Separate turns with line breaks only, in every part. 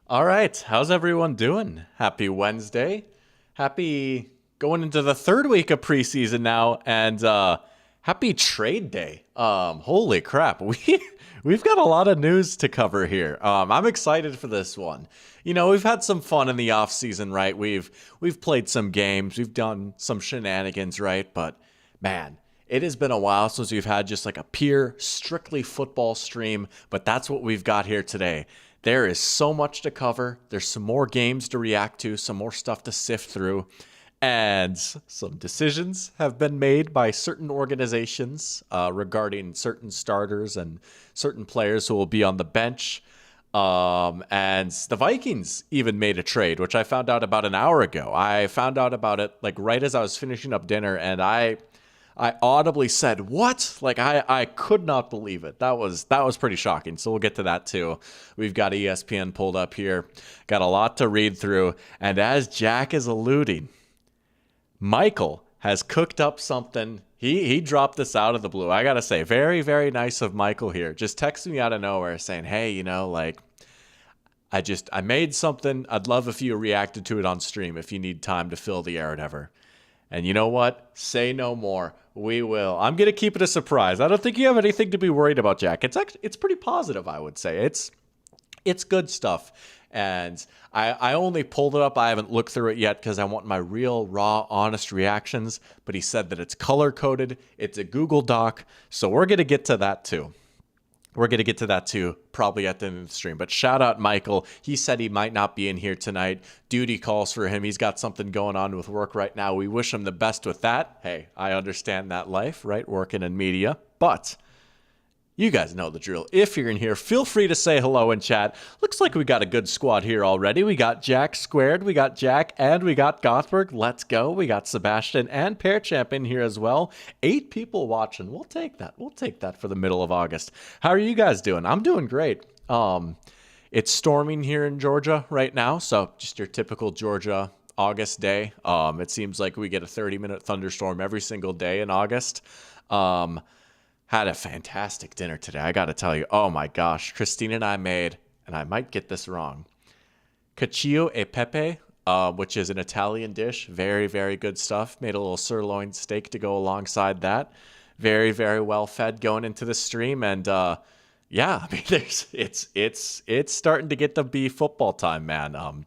All right, how's everyone doing? Happy Wednesday. Happy going into the third week of preseason now and happy trade day. Holy crap. We've got a lot of news to cover here. I'm excited for this one. You know, we've had some fun in the off season, right? We've played some games, we've done some shenanigans, right? But man, it has been a while since we've had just like a pure, strictly football stream, but that's what we've got here today. There is so much to cover. There's some more games to react to, some more stuff to sift through, and some decisions have been made by certain organizations regarding certain starters and certain players who will be on the bench. And the Vikings even made a trade, which I found out about an hour ago. I found out about it like right as I was finishing up dinner, and I audibly said, "What?" Like I could not believe it. That was pretty shocking. So we'll get to that too. We've got ESPN pulled up here. Got a lot to read through. And as Jack is alluding, Michael has cooked up something. He dropped this out of the blue. I gotta say, very, very nice of Michael here. Just texting me out of nowhere saying, "Hey, like I made something. I'd love if you reacted to it on stream if you need time to fill the air or whatever." And you know what? Say no more. We will. I'm going to keep it a surprise. I don't think you have anything to be worried about, Jack. It's pretty positive, I would say. It's good stuff. And I only pulled it up. I haven't looked through it yet because I want my real, raw, honest reactions. But he said that it's color-coded. It's a Google Doc. So we're going to get to that too. We're going to get to that too, probably at the end of the stream. But shout out Michael. He said he might not be in here tonight. Duty calls for him. He's got something going on with work right now. We wish him the best with that. Hey, I understand that life, right? Working in media. But you guys know the drill. If you're in here, feel free to say hello in chat. Looks like we got a good squad here already. We got Jack squared, we got Jack, and we got Gothberg. Let's go. We got Sebastian and Pear Champ in here as well. 8 people watching. We'll take that. We'll take that for the middle of August. How are you guys doing? I'm doing great. It's storming here in Georgia right now, so just your typical Georgia August day. It seems like we get a 30-minute thunderstorm every single day in August. Had a fantastic dinner today. I got to tell you, oh my gosh, Christine and I made, and I might get this wrong, cacio e pepe, which is an Italian dish. Very, very good stuff. Made a little sirloin steak to go alongside that. Very, very well fed going into the stream. And yeah, I mean, it's starting to get to be football time, man.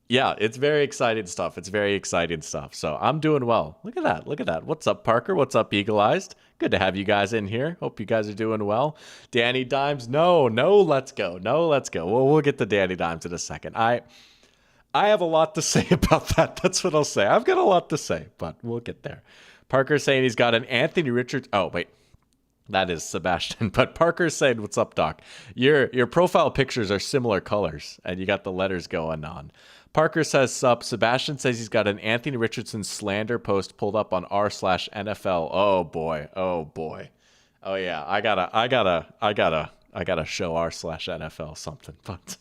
Yeah, it's very exciting stuff. It's very exciting stuff. So I'm doing well. Look at that. Look at that. What's up, Parker? What's up, Eagle Eyes? Good to have you guys in here. Hope you guys are doing well. Danny Dimes. No, let's go. No, let's go. Well, we'll get to Danny Dimes in a second. I have a lot to say about that. That's what I'll say. I've got a lot to say, but we'll get there. Parker's saying he's got an Anthony Richardson. Oh, wait. That is Sebastian. But Parker's saying, what's up, Doc? Your profile pictures are similar colors, and you got the letters going on. Parker says sup. Sebastian says he's got an Anthony Richardson slander post pulled up on r/NFL. Oh boy. Oh boy. Oh yeah. I gotta show r/NFL something. But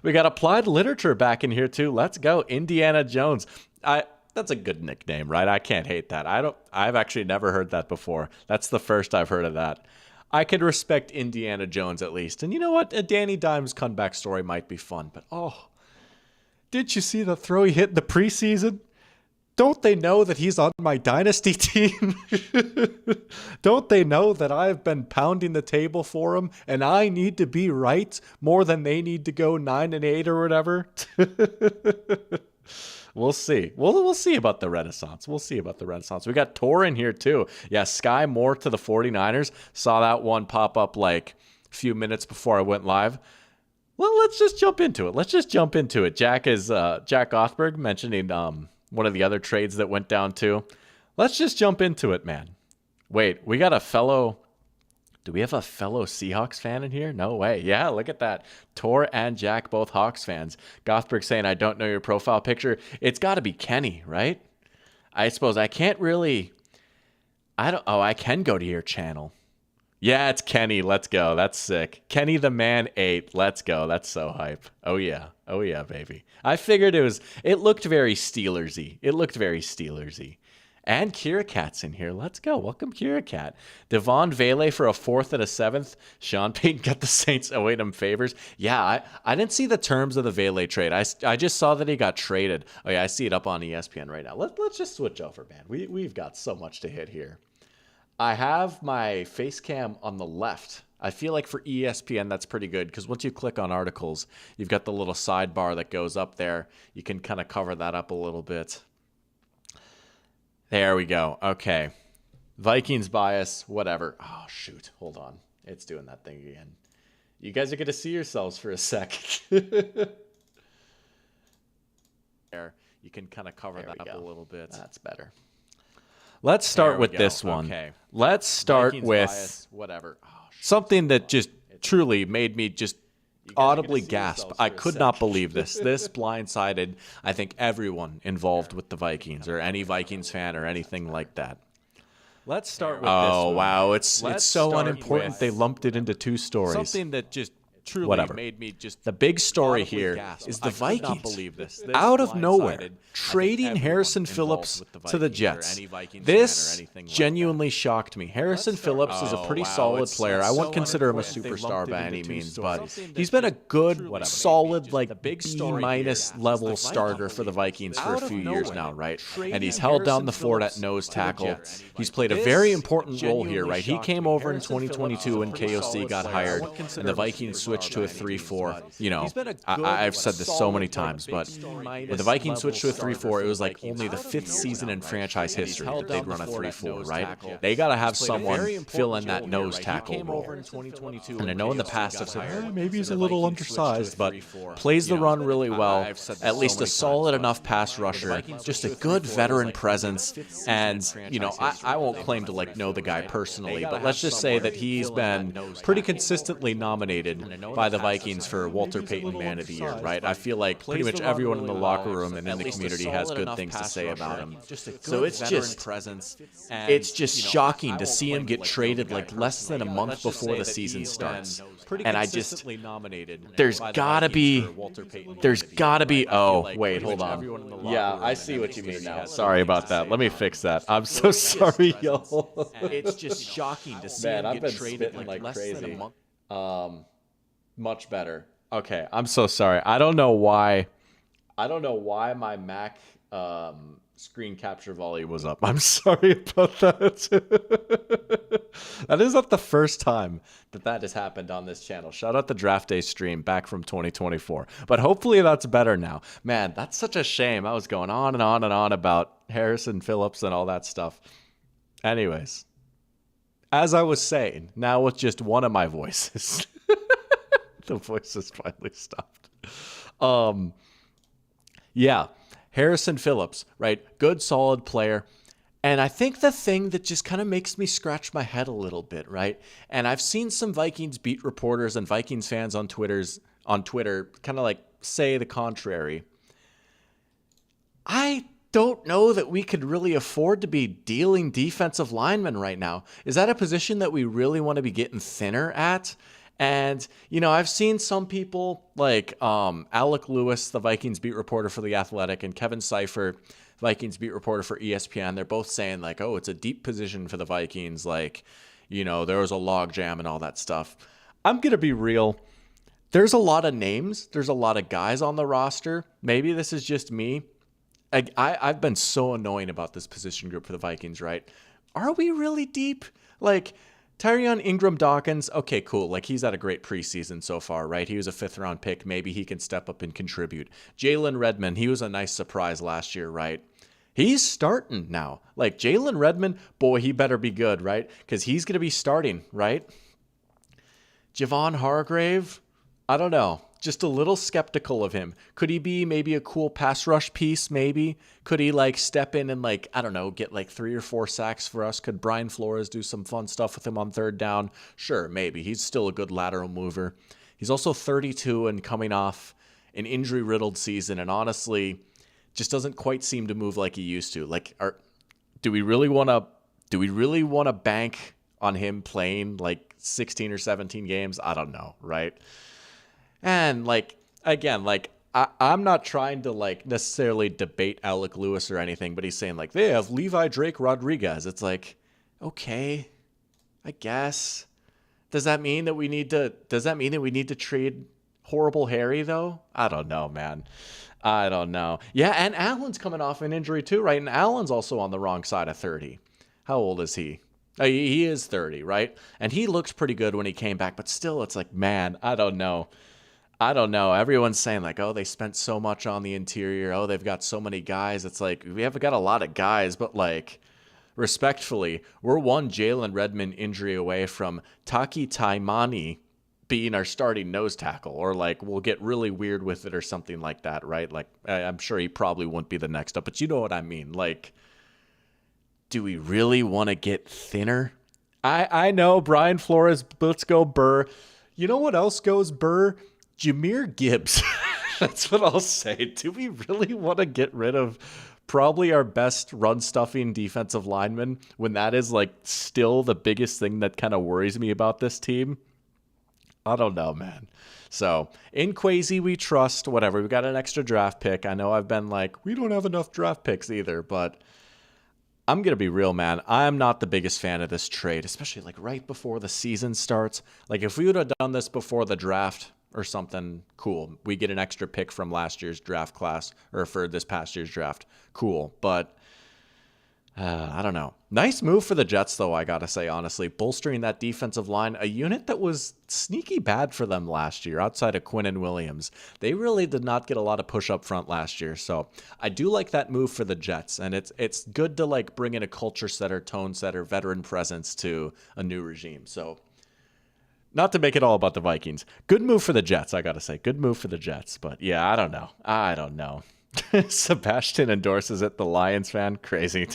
we got applied literature back in here too. Let's go. Indiana Jones. That's a good nickname, right? I can't hate that. I've actually never heard that before. That's the first I've heard of that. I could respect Indiana Jones at least. And you know what? A Danny Dimes comeback story might be fun, but did you see the throw he hit in the preseason? Don't they know that he's on my dynasty team? Don't they know that I've been pounding the table for him and I need to be right more than they need to go 9-8 or whatever? We'll see. We'll see about the Renaissance. We'll see about the Renaissance. We got Tor in here too. Yeah, Sky Moore to the 49ers. Saw that one pop up like a few minutes before I went live. Well, let's just jump into it. Jack Othberg mentioning one of the other trades that went down too. Let's just jump into it, man. Wait, do we have a fellow Seahawks fan in here? No way. Yeah, look at that. Tor and Jack, both Hawks fans. Gothberg saying, I don't know your profile picture. It's got to be Kenny, right? I suppose I can't really... I can go to your channel. Yeah, it's Kenny. Let's go. That's sick. Kenny the Man 8. Let's go. That's so hype. Oh, yeah. Oh, yeah, baby. I figured it looked very Steelersy. And Kira Cat's in here. Let's go. Welcome, Kira Cat. Devon Vele for a 4th and a 7th. Sean Payton got the Saints await him favors. Yeah, I didn't see the terms of the Vele trade. I just saw that he got traded. Oh, yeah, I see it up on ESPN right now. Let's just switch over, man. We've got so much to hit here. I have my face cam on the left. I feel like for ESPN, that's pretty good because once you click on articles, you've got the little sidebar that goes up there. You can kind of cover that up a little bit. There we go. Okay. Vikings bias, whatever. Oh, shoot. Hold on. It's doing that thing again. You guys are going to see yourselves for a sec. There. You can kind of cover that up a little bit. That's better. Let's start with this one. Okay. Let's start Vikings with bias, whatever. Oh, something that just truly made me just audibly gasp. I could not believe this. This blindsided, I think, everyone involved with the Vikings or any Vikings fan or anything like that. Let's start with this one. Oh, wow. It's so unimportant they lumped it into 2 stories. Something that just truly made me just the big story here is the Vikings believe this out of nowhere trading Harrison Phillips to the Jets. This genuinely shocked me. Harrison Phillips is a pretty solid player. I wouldn't consider him a superstar by any means, but he's been a good, solid, like B- level starter for the Vikings for a few years now, right? And he's held down the fort at nose tackle. He's played a very important role here, right? He came over in 2022 when KOC got hired, and the Vikings switched to a 3-4. You know, I've said this so many times, but when the Vikings switched to a 3-4, it was like only the 5th season in franchise history that they'd run a 3-4, right? They got to have someone fill in that nose tackle role. And I know in the past I've said, maybe he's a little undersized, but plays the run really well. At least a solid enough pass rusher, just a good veteran presence. And, you know, I won't claim to like know the guy personally, but let's just say that he's been pretty consistently nominated by the Vikings for Walter Payton Man of the Year, right? I feel like pretty much everyone in the locker room and in the community has good things to say about him. So it's just shocking to see him get traded like less than a month before the season starts. And I just, there's gotta be, oh, wait, hold on. Yeah, I see what you mean now. Sorry about that. Let me fix that. I'm so sorry, y'all. It's just shocking to see him get traded like less than a month. Much better. Okay, I'm so sorry. I don't know why my Mac screen capture volume was up. I'm sorry about that. That is not the first time that has happened on this channel. Shout out the Draft Day stream back from 2024. But hopefully that's better now. Man, that's such a shame. I was going on and on and on about Harrison Phillips and all that stuff. Anyways, as I was saying, now with just one of my voices. The voice has finally stopped. Yeah, Harrison Phillips, right? Good, solid player. And I think the thing that just kind of makes me scratch my head a little bit, right? And I've seen some Vikings beat reporters and Vikings fans on Twitter kind of like say the contrary. I don't know that we could really afford to be dealing defensive linemen right now. Is that a position that we really want to be getting thinner at? And, you know, I've seen some people like Alec Lewis, the Vikings beat reporter for The Athletic, and Kevin Seifert, Vikings beat reporter for ESPN. They're both saying like, oh, it's a deep position for the Vikings. Like, you know, there was a log jam and all that stuff. I'm going to be real. There's a lot of names. There's a lot of guys on the roster. Maybe this is just me. I've been so annoying about this position group for the Vikings, right? Are we really deep? Like, Tyrion Ingram-Dawkins, okay, cool. Like, he's had a great preseason so far, right? He was a 5th-round pick. Maybe he can step up and contribute. Jalen Redmond, he was a nice surprise last year, right? He's starting now. Like, Jalen Redmond, boy, he better be good, right? Because he's going to be starting, right? Javon Hargrave, I don't know. Just a little skeptical of him. Could he be maybe a cool pass rush piece, maybe? Could he, like, step in and, like, I don't know, get, like, 3 or 4 sacks for us? Could Brian Flores do some fun stuff with him on 3rd down? Sure, maybe. He's still a good lateral mover. He's also 32 and coming off an injury-riddled season, and honestly, just doesn't quite seem to move like he used to. Like, do we really want to bank on him playing, like, 16 or 17 games? I don't know, right? And, like, again, like, I'm not trying to like necessarily debate Alec Lewis or anything, but he's saying like they have Levi Drake Rodriguez. It's like, okay, I guess. Does that mean that we need to trade horrible Harry though? I don't know, man. I don't know. Yeah, and Allen's coming off an injury too, right? And Allen's also on the wrong side of 30. How old is he? He is 30, right? And he looked pretty good when he came back, but still, it's like, man, I don't know. I don't know. Everyone's saying like, oh, they spent so much on the interior. Oh, they've got so many guys. It's like, we haven't got a lot of guys, but like, respectfully, we're one Jalen Redmond injury away from Taki Taimani being our starting nose tackle, or like we'll get really weird with it or something like that, right? Like, I'm sure he probably wouldn't be the next up, but you know what I mean? Like, do we really want to get thinner? I know Brian Flores, let's go Burr. You know what else goes Burr? Jahmyr Gibbs. That's what I'll say. Do we really want to get rid of probably our best run stuffing defensive lineman when that is like still the biggest thing that kind of worries me about this team? I don't know, man. So in Kwesi we trust, whatever. We got an extra draft pick. I know I've been like, we don't have enough draft picks either, but I'm going to be real, man. I'm not the biggest fan of this trade, especially like right before the season starts. Like if we would have done this before the draft or something, cool. We get an extra pick from last year's draft class or for this past year's draft. Cool. But I don't know. Nice move for the Jets, though, I got to say, honestly. Bolstering that defensive line, a unit that was sneaky bad for them last year outside of Quinn and Williams. They really did not get a lot of push up front last year. So I do like that move for the Jets. And it's good to like bring in a culture setter, tone setter, veteran presence to a new regime. So not to make it all about the Vikings. Good move for the Jets, I got to say. Good move for the Jets. But yeah, I don't know. Sebastian endorses it, the Lions fan. Crazy.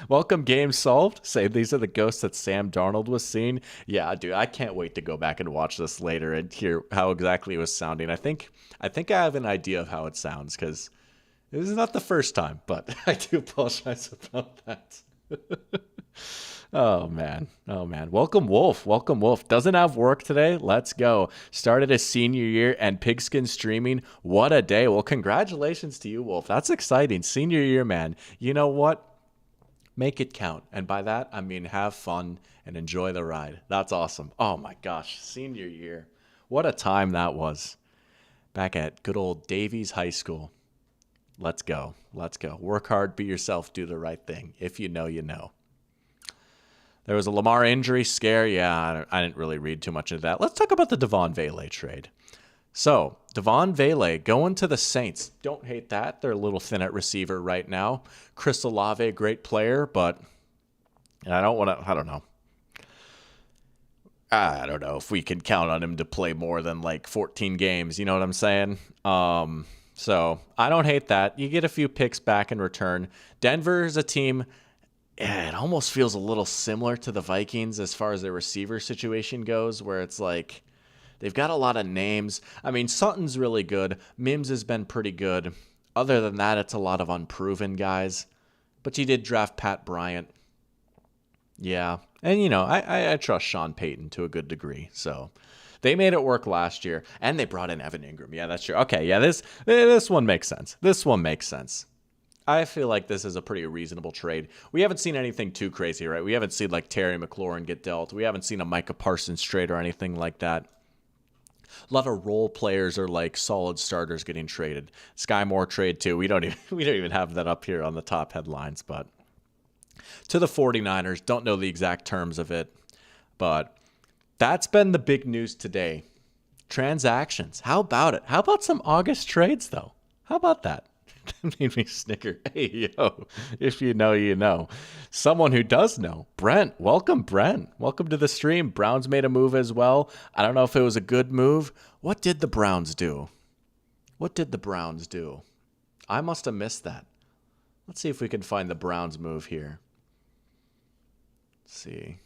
Welcome, game solved. Say these are the ghosts that Sam Darnold was seeing. Yeah, dude, I can't wait to go back and watch this later and hear how exactly it was sounding. I think I have an idea of how it sounds because this is not the first time, but I do apologize about that. Oh man. Welcome Wolf. Doesn't have work today. Let's go. Started his senior year and pigskin streaming. What a day. Well, congratulations to you, Wolf. That's exciting. Senior year, man. You know what? Make it count. And by that, I mean have fun and enjoy the ride. That's awesome. Oh my gosh. Senior year. What a time that was. Back at good old Davies High School. Let's go. Work hard, be yourself, do the right thing. If you know, you know. There was a Lamar injury scare. Yeah, I didn't really read too much into that. Let's talk about the Devon Vele trade. So, Devon Vele going to the Saints. Don't hate that. They're a little thin at receiver right now. Chris Olave, great player, but I don't know. I don't know if we can count on him to play more than like 14 games. You know what I'm saying? So, I don't hate that. You get a few picks back in return. Denver is a team... Yeah, it almost feels a little similar to the Vikings as far as their receiver situation goes, where it's like they've got a lot of names. I mean, Sutton's really good. Mims has been pretty good. Other than that, it's a lot of unproven guys. But you did draft Pat Bryant. Yeah. And, you know, I trust Sean Payton to a good degree. So they made it work last year. And they brought in Evan Ingram. Yeah, that's true. Okay, yeah, this one makes sense. I feel like this is a pretty reasonable trade. We haven't seen anything too crazy, right? We haven't seen like Terry McLaurin get dealt. We haven't seen a Micah Parsons trade or anything like that. A lot of role players or like solid starters getting traded. Sky Moore trade too. We don't even have that up here on the top headlines, but to the 49ers, don't know the exact terms of it, but that's been the big news today. Transactions. How about it? How about some August trades though? How about that? That made me snicker. Hey, yo, if you know, you know. Someone who does know. Brent. Welcome to the stream. Browns made a move as well. I don't know if it was a good move. What did the Browns do? I must have missed that. Let's see if we can find the Browns move here. Let's see.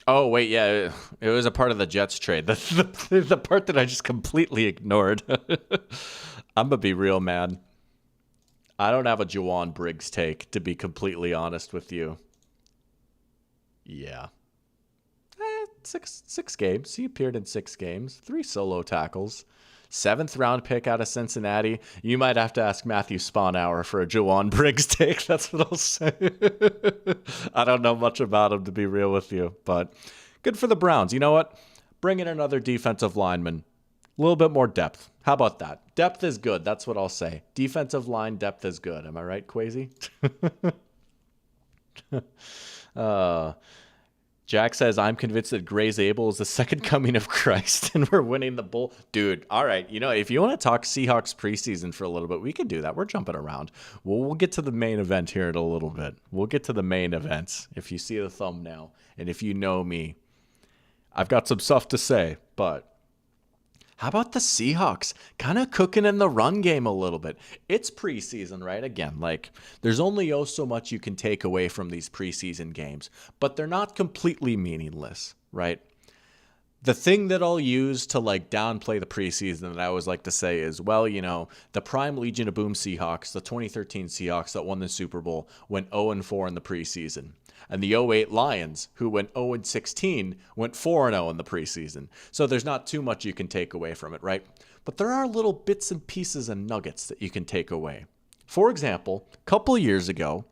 Oh, wait, yeah, it was a part of the Jets trade. The part that I just completely ignored. I'm going to be real, man. I don't have a Juwan Briggs take, to be completely honest with you. Yeah. six games. He appeared in 6 games, 3 solo tackles. 7th round pick out of Cincinnati. You might have to ask Matthew Spawnhour for a Jawan Briggs take. That's what I'll say. I don't know much about him, to be real with you, but good for the Browns. You know what? Bring in another defensive lineman. A little bit more depth. How about that? Depth is good. That's what I'll say. Defensive line depth is good. Am I right, Quasi? Jack says, I'm convinced that Gray's Abel is the second coming of Christ and we're winning the bowl. Dude, all right. You know, if you want to talk Seahawks preseason for a little bit, we can do that. We're jumping around. We'll get to the main event here in a little bit. We'll get to the main events. If you see the thumbnail and if you know me, I've got some stuff to say, but how about the Seahawks kind of cooking in the run game a little bit? It's preseason, right? Again, like there's only so much you can take away from these preseason games, but they're not completely meaningless, right? The thing that I'll use to like downplay the preseason that I always like to say is, well, you know, the prime Legion of Boom Seahawks, the 2013 Seahawks that won the Super Bowl, went 0-4 in the preseason. And the 08 Lions, who went 0-16, went 4-0 in the preseason. So there's not too much you can take away from it, right? But there are little bits and pieces and nuggets that you can take away. For example, a couple of years ago,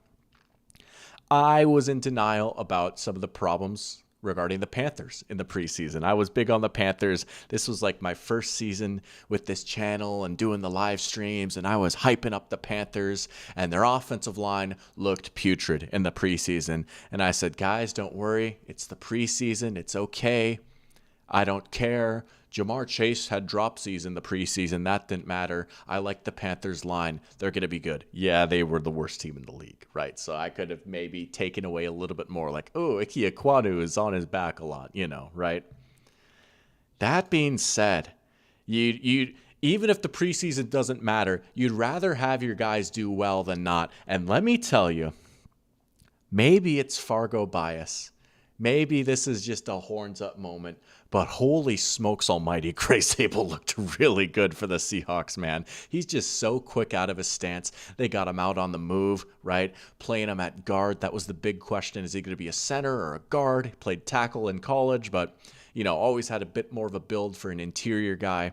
I was in denial about some of the problems regarding the Panthers in the preseason. I was big on the Panthers. This was like my first season with this channel and doing the live streams, and I was hyping up the Panthers, and their offensive line looked putrid in the preseason. And I said, guys, don't worry. It's the preseason. It's okay. I don't care. Jamar Chase had dropsies in the preseason. That didn't matter. I like the Panthers line. They're going to be good. Yeah, they were the worst team in the league, right? So I could have maybe taken away a little bit more like, oh, Ike Ekwonu is on his back a lot, you know, right? That being said, you even if the preseason doesn't matter, you'd rather have your guys do well than not. And let me tell you, maybe it's Fargo bias. Maybe this is just a horns up moment, but holy smokes almighty, Gray Sable looked really good for the Seahawks, man. He's just so quick out of his stance. They got him out on the move, right? Playing him at guard. That was the big question. Is he going to be a center or a guard? He played tackle in college, but, you know, always had a bit more of a build for an interior guy.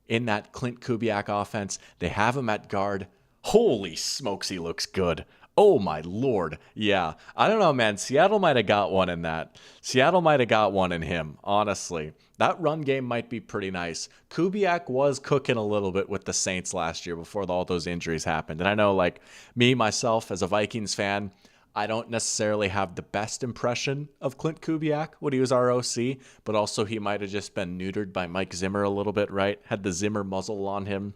In that Clint Kubiak offense, they have him at guard. Holy smokes, he looks good. Oh, my Lord. Yeah. I don't know, man. Seattle might have got one in that. Seattle might have got one in him, honestly. That run game might be pretty nice. Kubiak was cooking a little bit with the Saints last year before all those injuries happened. And I know, like, me, myself, as a Vikings fan, I don't necessarily have the best impression of Clint Kubiak when he was our OC, but also he might have just been neutered by Mike Zimmer a little bit, right? Had the Zimmer muzzle on him.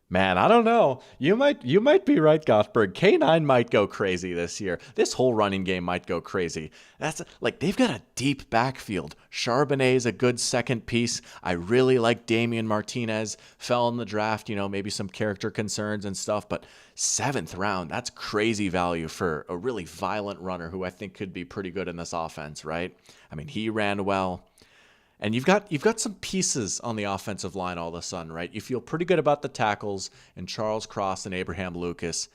Man, I don't know. You might be right, Gothberg. K9 might go crazy this year. This whole running game might go crazy. That's like they've got a deep backfield. Charbonnet is a good second piece. I really like Damian Martinez. Fell in the draft, you know, maybe some character concerns and stuff, but 7th round, that's crazy value for a really violent runner who I think could be pretty good in this offense, right? I mean, he ran well. And you've got some pieces on the offensive line all of a sudden, right? You feel pretty good about the tackles and Charles Cross and Abraham Lucas.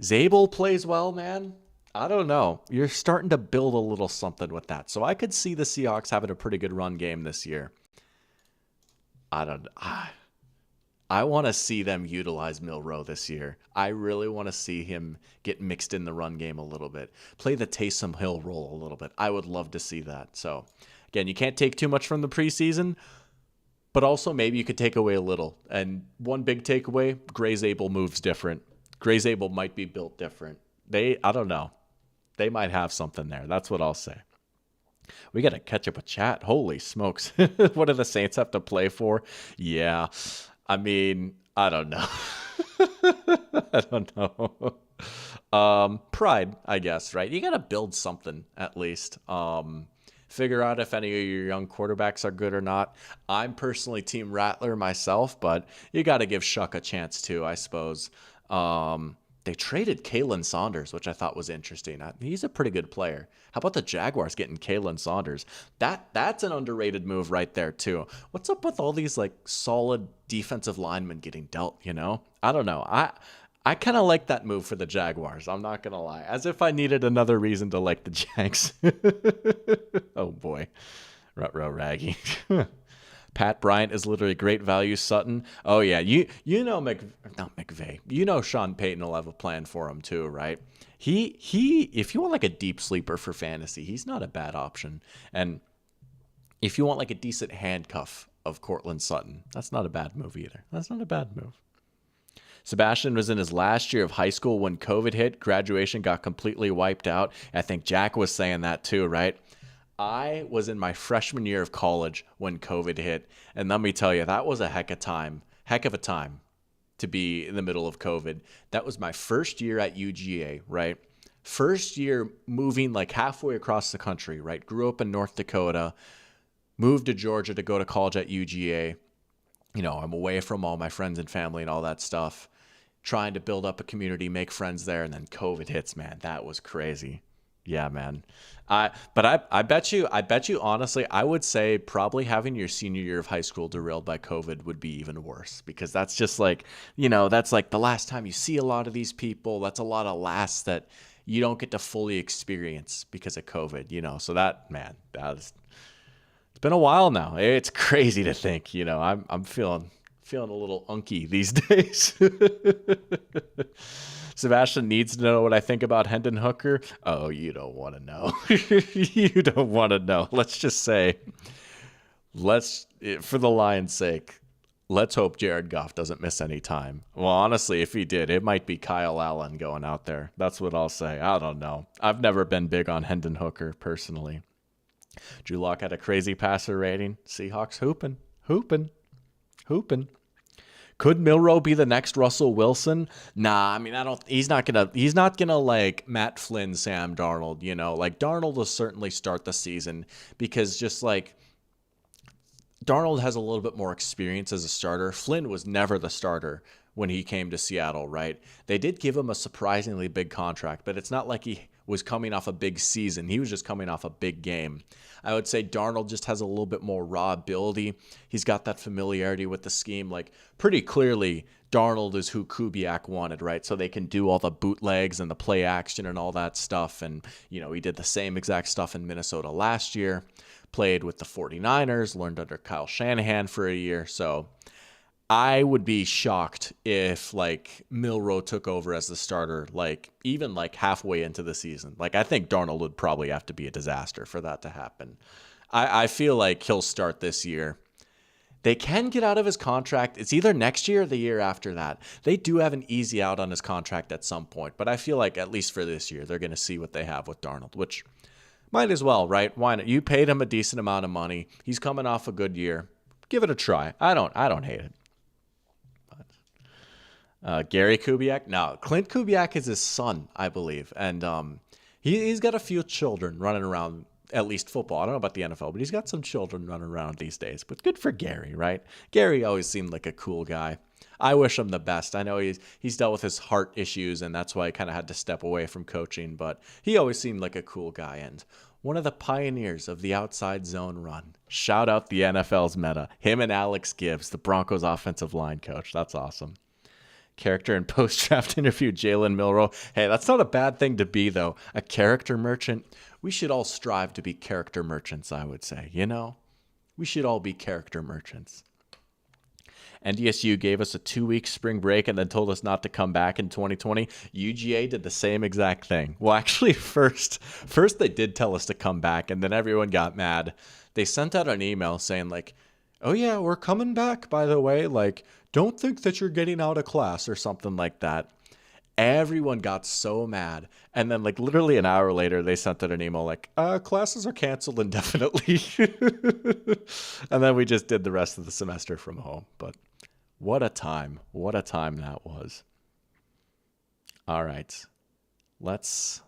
Zabel plays well, man. I don't know. You're starting to build a little something with that. So I could see the Seahawks having a pretty good run game this year. I want to see them utilize Milroe this year. I really want to see him get mixed in the run game a little bit. Play the Taysom Hill role a little bit. I would love to see that. So again, you can't take too much from the preseason, but also maybe you could take away a little. And one big takeaway, Gray Zabel moves different. Gray Zabel might be built different. I don't know. They might have something there. That's what I'll say. We got to catch up with chat. Holy smokes. What do the Saints have to play for? Yeah. I mean, I don't know. I don't know. Pride, I guess, right? You got to build something at least. Figure out if any of your young quarterbacks are good or not. I'm personally Team Rattler myself, but you got to give Shuck a chance too, I suppose. They traded Kalen Saunders, which I thought was interesting. He's a pretty good player. How about the Jaguars getting Kalen Saunders? That's an underrated move right there too. What's up with all these like solid defensive linemen getting dealt, you know? I don't know. I kind of like that move for the Jaguars. I'm not going to lie. As if I needed another reason to like the Jags. Oh, boy. Ruh-roh raggy. Pat Bryant is literally great value. Sutton. Oh, yeah. You know not McVay. You know Sean Payton will have a plan for him, too, right? He if you want like a deep sleeper for fantasy, he's not a bad option. And if you want like a decent handcuff of Cortland Sutton, that's not a bad move either. That's not a bad move. Sebastian was in his last year of high school when COVID hit. Graduation got completely wiped out. I think Jack was saying that too, right? I was in my freshman year of college when COVID hit. And let me tell you, that was a heck of a time to be in the middle of COVID. That was my first year at UGA, right? First year moving like halfway across the country, right? Grew up in North Dakota, moved to Georgia to go to college at UGA. You know, I'm away from all my friends and family and all that stuff, trying to build up a community, make friends there, and then COVID hits, man. That was crazy. Yeah, man. But I bet you honestly, I would say probably having your senior year of high school derailed by COVID would be even worse, because that's just like, you know, that's like the last time you see a lot of these people. That's a lot of laughs that you don't get to fully experience because of COVID, you know. So that, man, it's been a while now. It's crazy to think, you know, I'm feeling a little unky these days. Sebastian needs to know what I think about Hendon Hooker. Oh, you don't want to know. You don't want to know. Let's just say, for the Lions' sake, let's hope Jared Goff doesn't miss any time. Well, honestly, if he did, it might be Kyle Allen going out there. That's what I'll say. I don't know. I've never been big on Hendon Hooker personally. Drew Lock had a crazy passer rating. Seahawks hooping. Could Milroe be the next Russell Wilson? Nah, I mean, he's not gonna like Matt Flynn, Sam Darnold, you know, like Darnold will certainly start the season because just like Darnold has a little bit more experience as a starter. Flynn was never the starter when he came to Seattle, right? They did give him a surprisingly big contract, but it's not like he was coming off a big season. He was just coming off a big game. I would say Darnold just has a little bit more raw ability. He's got that familiarity with the scheme. Like, pretty clearly, Darnold is who Kubiak wanted, right? So they can do all the bootlegs and the play action and all that stuff. And, you know, he did the same exact stuff in Minnesota last year. Played with the 49ers, learned under Kyle Shanahan for a year. So I would be shocked if like Milroe took over as the starter, like even like halfway into the season. Like I think Darnold would probably have to be a disaster for that to happen. I feel like he'll start this year. They can get out of his contract. It's either next year or the year after that. They do have an easy out on his contract at some point, but I feel like at least for this year, they're going to see what they have with Darnold, which might as well, right? Why not? You paid him a decent amount of money. He's coming off a good year. Give it a try. I don't hate it. Gary Kubiak? No, Clint Kubiak is his son, I believe. And he's got a few children running around, at least football. I don't know about the NFL, but he's got some children running around these days. But good for Gary, right? Gary always seemed like a cool guy. I wish him the best. I know he's dealt with his heart issues, and that's why he kind of had to step away from coaching. But he always seemed like a cool guy and one of the pioneers of the outside zone run. Shout out the NFL's meta. Him and Alex Gibbs, the Broncos offensive line coach. That's awesome. Character and post-draft interview, Jalen Milroe. Hey, that's not a bad thing to be, though. A character merchant. We should all strive to be character merchants, I would say. You know? We should all be character merchants. NDSU gave us a 2-week spring break and then told us not to come back in 2020. UGA did the same exact thing. Well, actually, first they did tell us to come back, and then everyone got mad. They sent out an email saying, like, oh, yeah, we're coming back, by the way. Like, don't think that you're getting out of class or something like that. Everyone got so mad. And then, like, literally an hour later, they sent out an email like, classes are canceled indefinitely. And then we just did the rest of the semester from home. But what a time. What a time that was. All right. Let's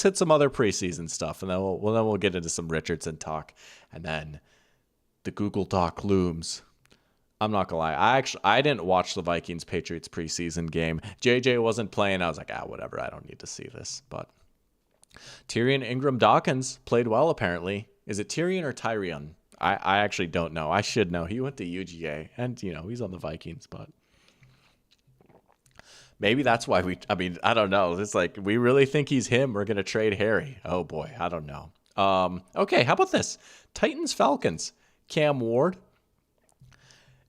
hit some other preseason stuff, and then we'll get into some Richardson talk. And then the Google Doc looms. I'm not gonna lie. I didn't watch the Vikings-Patriots preseason game. JJ wasn't playing. I was like, whatever. I don't need to see this. But Tyrion Ingram-Dawkins played well, apparently. Is it Tyrion or Tyrion? I actually don't know. I should know. He went to UGA, and, you know, he's on the Vikings. But Maybe that's why I mean, I don't know. It's like, we really think he's him. We're going to trade Harry. Oh boy, I don't know. Okay, how about this? Titans Falcons. Cam Ward.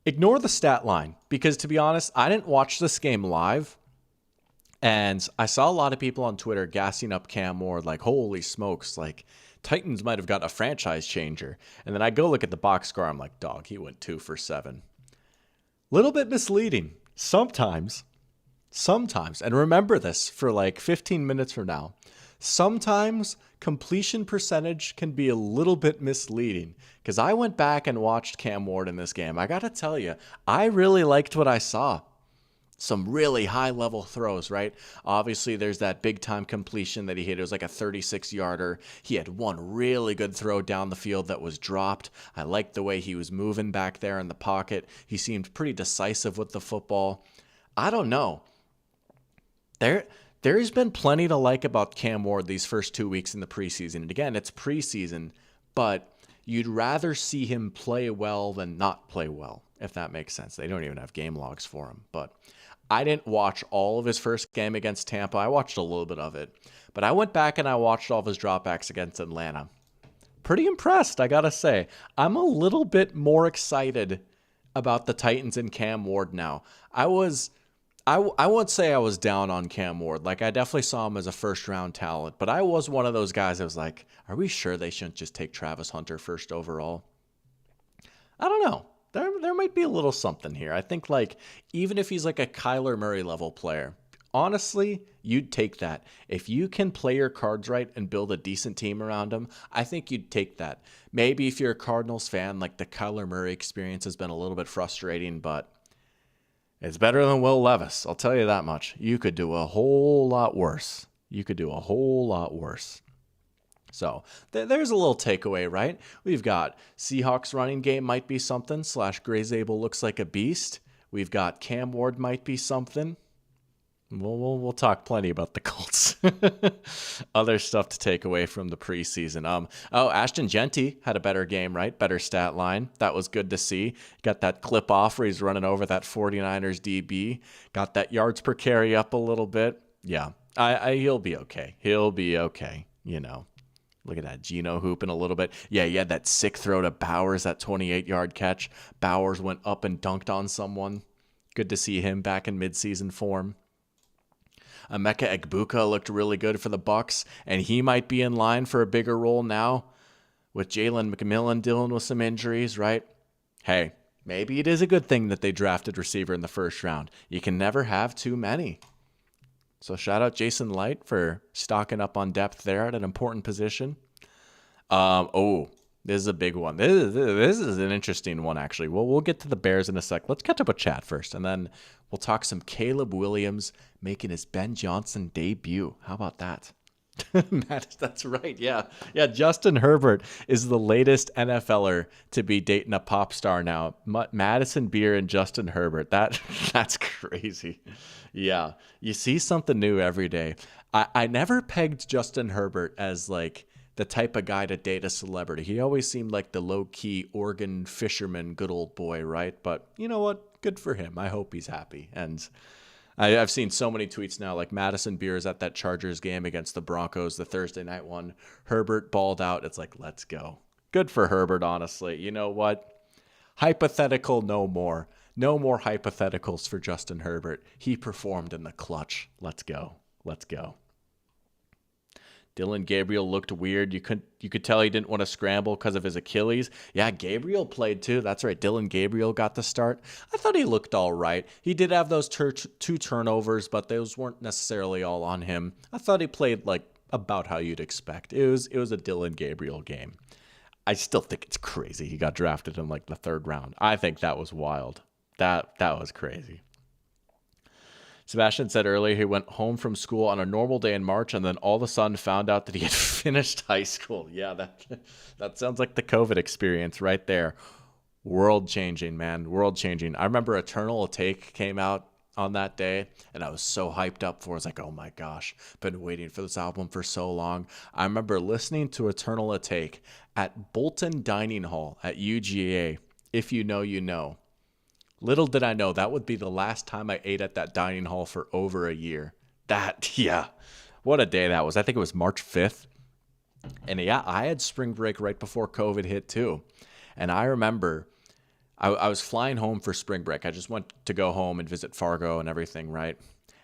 Ignore the stat line because, to be honest, I didn't watch this game live. And I saw a lot of people on Twitter gassing up Cam Ward like, holy smokes, like Titans might have got a franchise changer. And then I go look at the box score. I'm like, dog, he went 2 for 7. Little bit misleading. Sometimes, and remember this for like 15 minutes from now, sometimes completion percentage can be a little bit misleading because I went back and watched Cam Ward in this game. I got to tell you, I really liked what I saw. Some really high level throws, right? Obviously, there's that big time completion that he hit. It was like a 36-yarder. He had one really good throw down the field that was dropped. I liked the way he was moving back there in the pocket. He seemed pretty decisive with the football. I don't know. There's been plenty to like about Cam Ward these first 2 weeks in the preseason. And again, it's preseason, but you'd rather see him play well than not play well, if that makes sense. They don't even have game logs for him, but I didn't watch all of his first game against Tampa. I watched a little bit of it, but I went back and I watched all of his dropbacks against Atlanta. Pretty impressed, I gotta say. I'm a little bit more excited about the Titans and Cam Ward now. I won't say I was down on Cam Ward. Like, I definitely saw him as a first-round talent, but I was one of those guys that was like, are we sure they shouldn't just take Travis Hunter first overall? I don't know. There might be a little something here. I think, like, even if he's like a Kyler Murray level player, honestly, you'd take that. If you can play your cards right and build a decent team around him, I think you'd take that. Maybe if you're a Cardinals fan, like, the Kyler Murray experience has been a little bit frustrating, but it's better than Will Levis. I'll tell you that much. You could do a whole lot worse. So there's a little takeaway, right? We've got Seahawks running game might be something. / Grey Zabel looks like a beast. We've got Cam Ward might be something. We'll talk plenty about the Colts. Other stuff to take away from the preseason. Ashton Genty had a better game, right? Better stat line. That was good to see. Got that clip off where he's running over that 49ers DB. Got that yards per carry up a little bit. Yeah, he'll be okay. You know. Look at that, Geno hooping a little bit. Yeah, he had that sick throw to Bowers, that 28-yard catch. Bowers went up and dunked on someone. Good to see him back in midseason form. Emeka Egbuka looked really good for the Bucs, and he might be in line for a bigger role now with Jalen McMillan dealing with some injuries, right? Hey, maybe it is a good thing that they drafted receiver in the first round. You can never have too many. So shout out Jason Light for stocking up on depth there at an important position. This is a big one. This is an interesting one, actually. We'll get to the Bears in a sec. Let's catch up with Chad first, and then we'll talk some Caleb Williams making his Ben Johnson debut. How about that? That's right. Yeah. Justin Herbert is the latest NFLer to be dating a pop star now. Madison Beer and Justin Herbert. That's crazy. Yeah. You see something new every day. I never pegged Justin Herbert as like the type of guy to date a celebrity. He always seemed like the low-key Oregon fisherman, good old boy, right? But you know what? Good for him. I hope he's happy. And I've seen so many tweets now, like Madison Beer is at that Chargers game against the Broncos, the Thursday night one. Herbert balled out. It's like, let's go. Good for Herbert, honestly. You know what? Hypothetical no more. No more hypotheticals for Justin Herbert. He performed in the clutch. Let's go. Dylan Gabriel looked weird. You could tell he didn't want to scramble because of his Achilles. Yeah, Gabriel played too. That's right. Dylan Gabriel got the start. I thought he looked all right. He did have those 2 turnovers, but those weren't necessarily all on him. I thought he played like about how you'd expect. It was a Dylan Gabriel game. I still think it's crazy he got drafted in like the 3rd round. I think that was wild. That was crazy. Sebastian said earlier he went home from school on a normal day in March and then all of a sudden found out that he had finished high school. Yeah, that sounds like the COVID experience right there. World changing, man. World changing. I remember Eternal Take came out on that day and I was so hyped up for it. I was like, oh my gosh, been waiting for this album for so long. I remember listening to Eternal Take at Bolton Dining Hall at UGA. If you know, you know. Little did I know that would be the last time I ate at that dining hall for over a year. Yeah, what a day that was. I think it was March 5th. And yeah, I had spring break right before COVID hit too. And I remember I was flying home for spring break. I just went to go home and visit Fargo and everything, right?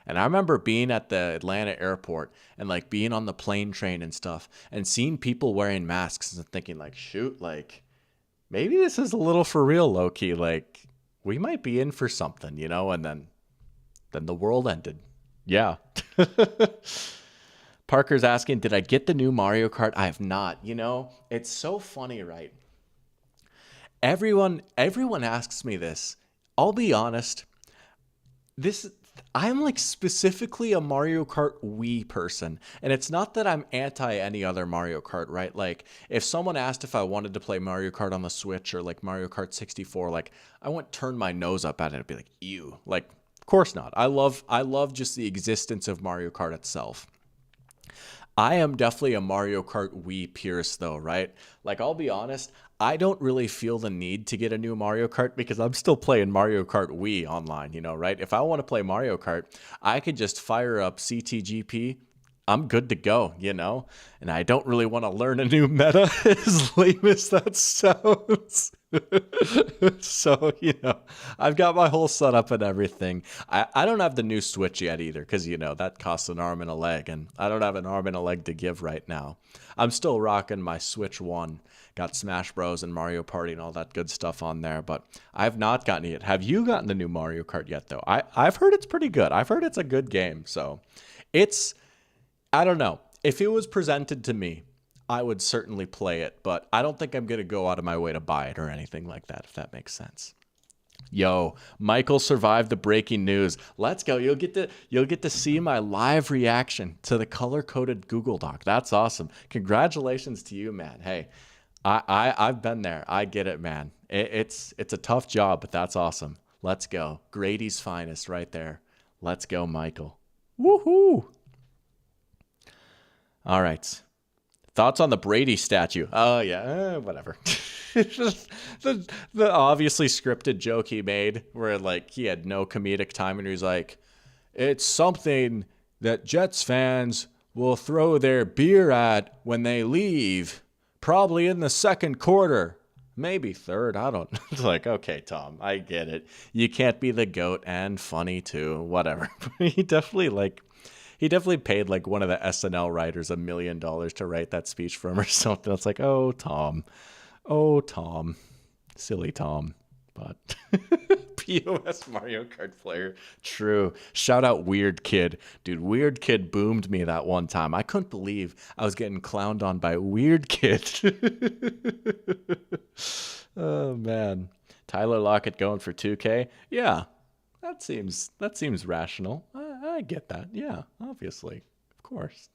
And I remember being at the Atlanta airport and like being on the plane train and stuff and seeing people wearing masks and thinking like, shoot, like maybe this is a little for real, low key. Like we might be in for something, you know? And then the world ended. Yeah. Parker's asking, did I get the new Mario Kart? I have not. You know, it's so funny, right? Everyone asks me this. I'll be honest. I'm like specifically a Mario Kart Wii person. And it's not that I'm anti any other Mario Kart, right? Like if someone asked if I wanted to play Mario Kart on the Switch or like Mario Kart 64, like I wouldn't turn my nose up at it and be like, ew. Like, of course not. I love just the existence of Mario Kart itself. I am definitely a Mario Kart Wii purist though, right? Like I'll be honest, I don't really feel the need to get a new Mario Kart because I'm still playing Mario Kart Wii online, you know, right? If I want to play Mario Kart, I could just fire up CTGP. I'm good to go, you know? And I don't really want to learn a new meta, as lame as that sounds. So, you know, I've got my whole setup and everything. I don't have the new Switch yet either because, you know, that costs an arm and a leg. And I don't have an arm and a leg to give right now. I'm still rocking my Switch 1. Got Smash Bros. And Mario Party and all that good stuff on there. But I've not gotten it yet. Have you gotten the new Mario Kart yet, though? I've heard it's pretty good. I've heard it's a good game. So I don't know. If it was presented to me, I would certainly play it, but I don't think I'm going to go out of my way to buy it or anything like that, if that makes sense. Yo, Michael survived the breaking news. Let's go. You'll get to see my live reaction to the color-coded Google Doc. That's awesome. Congratulations to you, man. Hey, I've been there. I get it, man. It's a tough job, but that's awesome. Let's go. Grady's finest right there. Let's go, Michael. Woohoo! All right. Thoughts on the Brady statue? Oh, yeah, whatever. the obviously scripted joke he made where, like, he had no comedic timing. He's like, it's something that Jets fans will throw their beer at when they leave, probably in the second quarter. Maybe third. I don't know. It's like, okay, Tom, I get it. You can't be the GOAT and funny, too. Whatever. He definitely paid like one of the SNL writers $1 million to write that speech for him or something. It's like, oh, Tom, silly Tom. But POS Mario Kart player, true. Shout out Weird Kid. Dude, Weird Kid boomed me that one time. I couldn't believe I was getting clowned on by Weird Kid. Oh, man. Tyler Lockett going for 2K? Yeah. That seems rational. I get that. Yeah, obviously. Of course.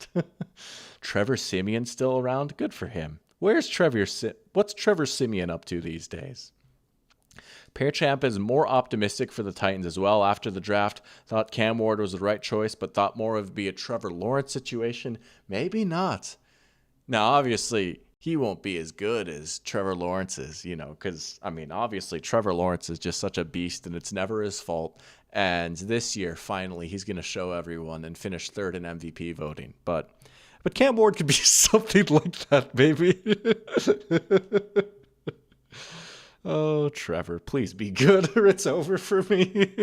Trevor Siemian still around? Good for him. What's Trevor Siemian up to these days? Pearchamp is more optimistic for the Titans as well after the draft. Thought Cam Ward was the right choice, but thought more of it be a Trevor Lawrence situation. Maybe not. Now, obviously, he won't be as good as Trevor Lawrence is, you know, because, I mean, obviously Trevor Lawrence is just such a beast and it's never his fault. And this year, finally, he's going to show everyone and finish third in MVP voting. But Cam Ward could be something like that, baby. Oh, Trevor, please be good or it's over for me.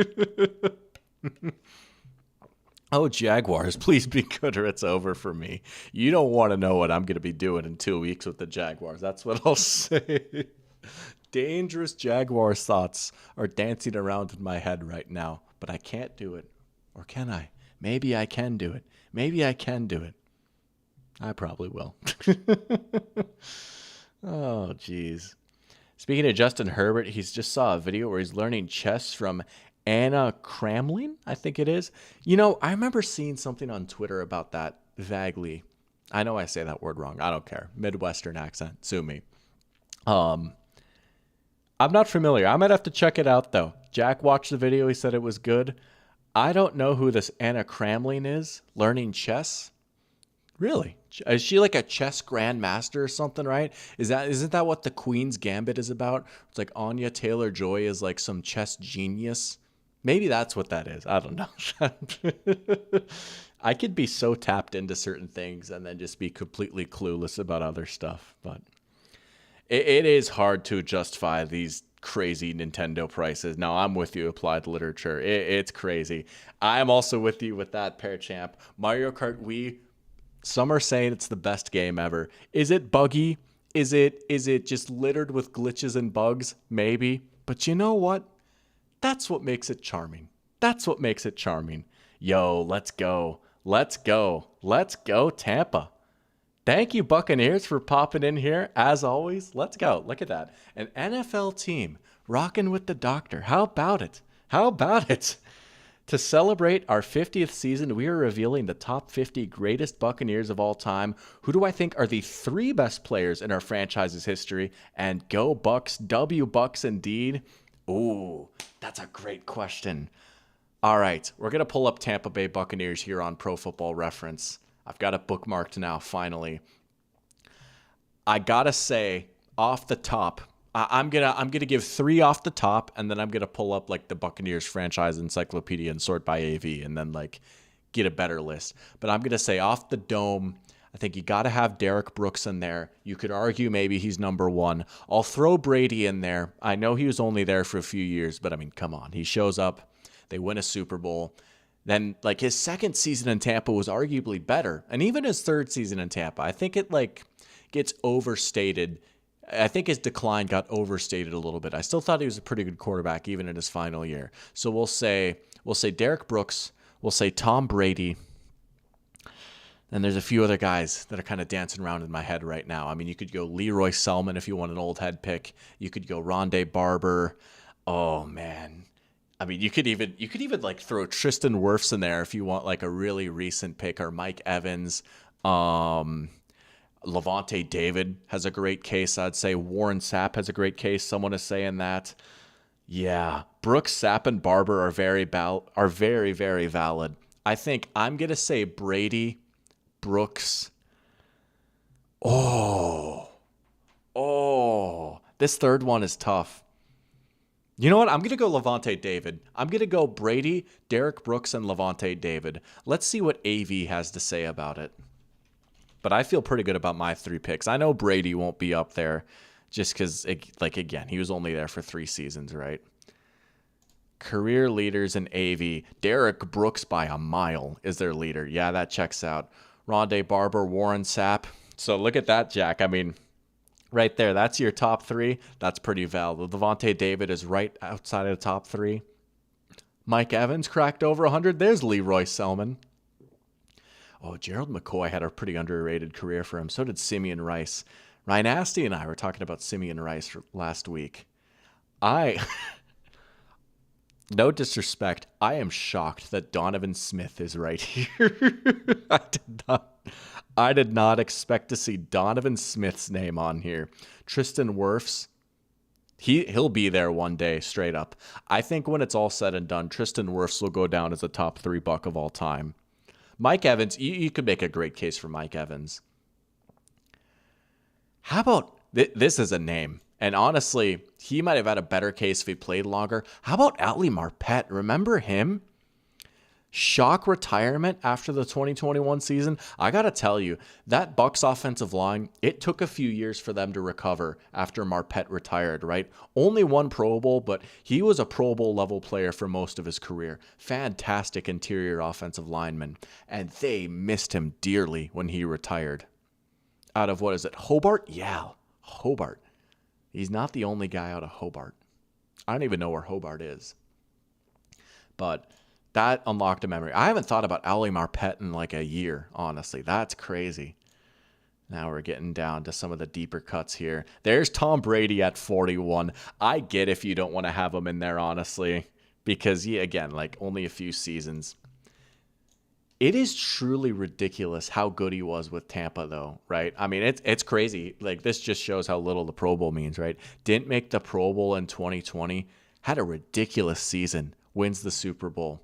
Oh, Jaguars, please be good or it's over for me. You don't want to know what I'm going to be doing in 2 weeks with the Jaguars. That's what I'll say. Dangerous Jaguars thoughts are dancing around in my head right now, but I can't do it. Or can I? Maybe I can do it. Maybe I can do it. I probably will. Oh, jeez. Speaking of Justin Herbert, he's just saw a video where he's learning chess from Anna Kramling, I think it is. You know, I remember seeing something on Twitter about that vaguely. I know I say that word wrong. I don't care. Midwestern accent. Sue me. I'm not familiar. I might have to check it out, though. Jack watched the video. He said it was good. I don't know who this Anna Kramling is. Learning chess. Really? Is she like a chess grandmaster or something, right? Isn't that what the Queen's Gambit is about? It's like Anya Taylor-Joy is like some chess genius. Maybe that's what that is. I don't know. I could be so tapped into certain things and then just be completely clueless about other stuff. But it is hard to justify these crazy Nintendo prices. Now, I'm with you, Applied Literature. It's crazy. I'm also with you with that, Pair Champ. Mario Kart Wii, some are saying it's the best game ever. Is it buggy? Is it just littered with glitches and bugs? Maybe. But you know what? That's what makes it charming. That's what makes it charming. Yo, let's go. Let's go. Let's go, Tampa. Thank you, Buccaneers, for popping in here. As always, let's go. Look at that. An NFL team rocking with the doctor. How about it? How about it? To celebrate our 50th season, we are revealing the top 50 greatest Buccaneers of all time. Who do I think are the 3 best players in our franchise's history? And go Bucks, W Bucks indeed. Ooh, that's a great question. All right, we're going to pull up Tampa Bay Buccaneers here on Pro Football Reference. I've got it bookmarked now, finally. I got to say, off the top, I'm gonna give 3 off the top, and then I'm gonna pull up like the Buccaneers franchise encyclopedia and sort by AV, and then like get a better list. But I'm gonna say off the dome, I think you got to have Derek Brooks in there. You could argue maybe he's number 1. I'll throw Brady in there. I know he was only there for a few years, but I mean, come on, he shows up, they win a Super Bowl. Then like his second season in Tampa was arguably better, and even his third season in Tampa, I think it like gets overstated. I think his decline got overstated a little bit. I still thought he was a pretty good quarterback even in his final year. So we'll say Derek Brooks, we'll say Tom Brady, and there's a few other guys that are kind of dancing around in my head right now. I mean, you could go Leroy Selman if you want an old head pick. You could go Rondé Barber. Oh man. I mean, you could even like throw Tristan Wirfs in there if you want like a really recent pick, or Mike Evans. Levante David has a great case, I'd say. Warren Sapp has a great case. Someone is saying that. Yeah, Brooks, Sapp, and Barber are very, very valid. I think I'm going to say Brady, Brooks. Oh, this third one is tough. You know what? I'm going to go Levante David. I'm going to go Brady, Derek Brooks, and Levante David. Let's see what AV has to say about it. But I feel pretty good about my 3 picks. I know Brady won't be up there just because, like, again, he was only there for 3 seasons, right? Career leaders in AV. Derek Brooks by a mile is their leader. Yeah, that checks out. Rondé Barber, Warren Sapp. So look at that, Jack. I mean, right there, that's your top 3. That's pretty valid. Levante David is right outside of the top 3. Mike Evans cracked over 100. There's Leroy Selman. Oh, Gerald McCoy had a pretty underrated career for him. So did Simeon Rice. Ryan Asti and I were talking about Simeon Rice last week. No disrespect, I am shocked that Donovan Smith is right here. I did not expect to see Donovan Smith's name on here. Tristan Wirfs, he'll be there one day, straight up. I think when it's all said and done, Tristan Wirfs will go down as a top 3 Buck of all time. Mike Evans, you could make a great case for Mike Evans. How about, this is a name, and honestly, he might have had a better case if he played longer. How about Ali Marpet? Remember him? Shock retirement after the 2021 season. I got to tell you, that Bucs offensive line, it took a few years for them to recover after Marpet retired, right? Only 1 Pro Bowl, but he was a Pro Bowl level player for most of his career. Fantastic interior offensive lineman. And they missed him dearly when he retired. Out of, what is it, Hobart? Yeah, Hobart. He's not the only guy out of Hobart. I don't even know where Hobart is. But that unlocked a memory. I haven't thought about Ali Marpet in like a year, honestly. That's crazy. Now we're getting down to some of the deeper cuts here. There's Tom Brady at 41. I get if you don't want to have him in there, honestly, because again, like only a few seasons. It is truly ridiculous how good he was with Tampa, though, right? I mean, it's crazy. Like, this just shows how little the Pro Bowl means, right? Didn't make the Pro Bowl in 2020. Had a ridiculous season. Wins the Super Bowl.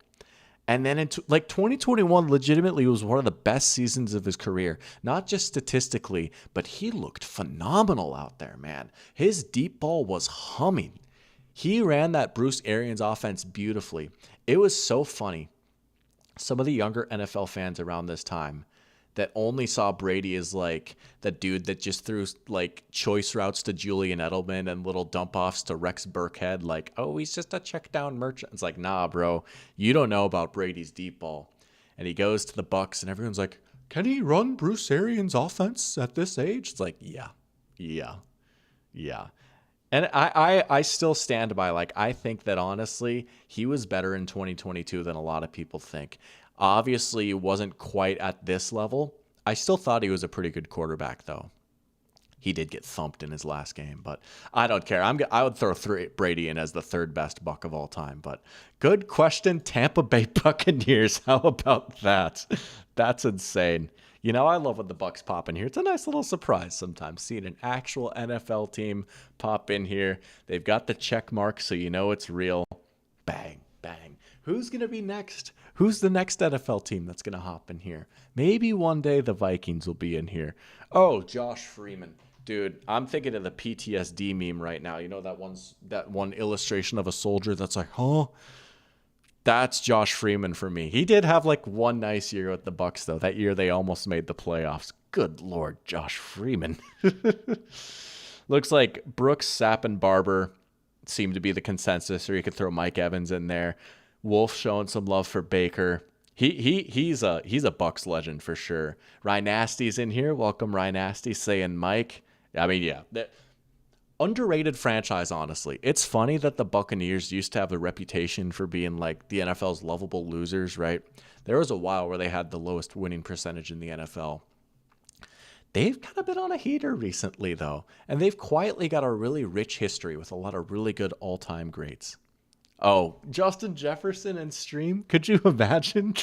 And then like 2021 legitimately was one of the best seasons of his career, not just statistically, but he looked phenomenal out there, man. His deep ball was humming. He ran that Bruce Arians offense beautifully. It was so funny. Some of the younger NFL fans around this time that only saw Brady as like the dude that just threw like choice routes to Julian Edelman and little dump offs to Rex Burkhead. Like, oh, he's just a check down merchant. It's like, nah, bro, you don't know about Brady's deep ball. And he goes to the Bucs and everyone's like, can he run Bruce Arians offense at this age? It's like, yeah. And I still stand by, like, I think that honestly, he was better in 2022 than a lot of people think. Obviously, he wasn't quite at this level. I still thought he was a pretty good quarterback, though. He did get thumped in his last game, but I don't care. I would throw Brady in as the third best Buck of all time. But good question, Tampa Bay Buccaneers. How about that? That's insane. You know, I love when the Bucs pop in here. It's a nice little surprise sometimes seeing an actual NFL team pop in here. They've got the check mark, so you know it's real. Bang, bang. Who's going to be next? Who's the next NFL team that's going to hop in here? Maybe one day the Vikings will be in here. Oh, Josh Freeman. Dude, I'm thinking of the PTSD meme right now. You know that one illustration of a soldier that's like, huh? That's Josh Freeman for me. He did have like one nice year with the Bucs, though. That year they almost made the playoffs. Good Lord, Josh Freeman. Looks like Brooks, Sapp, and Barber seem to be the consensus, or you could throw Mike Evans in there. Wolf showing some love for Baker. He's a Bucs legend for sure. Ryan Nasty's in here. Welcome, Ryan Nasty, saying Mike. I mean, yeah. Underrated franchise, honestly. It's funny that the Buccaneers used to have the reputation for being like the NFL's lovable losers, right? There was a while where they had the lowest winning percentage in the NFL. They've kind of been on a heater recently, though, and they've quietly got a really rich history with a lot of really good all-time greats. Oh, Justin Jefferson and stream? Could you imagine?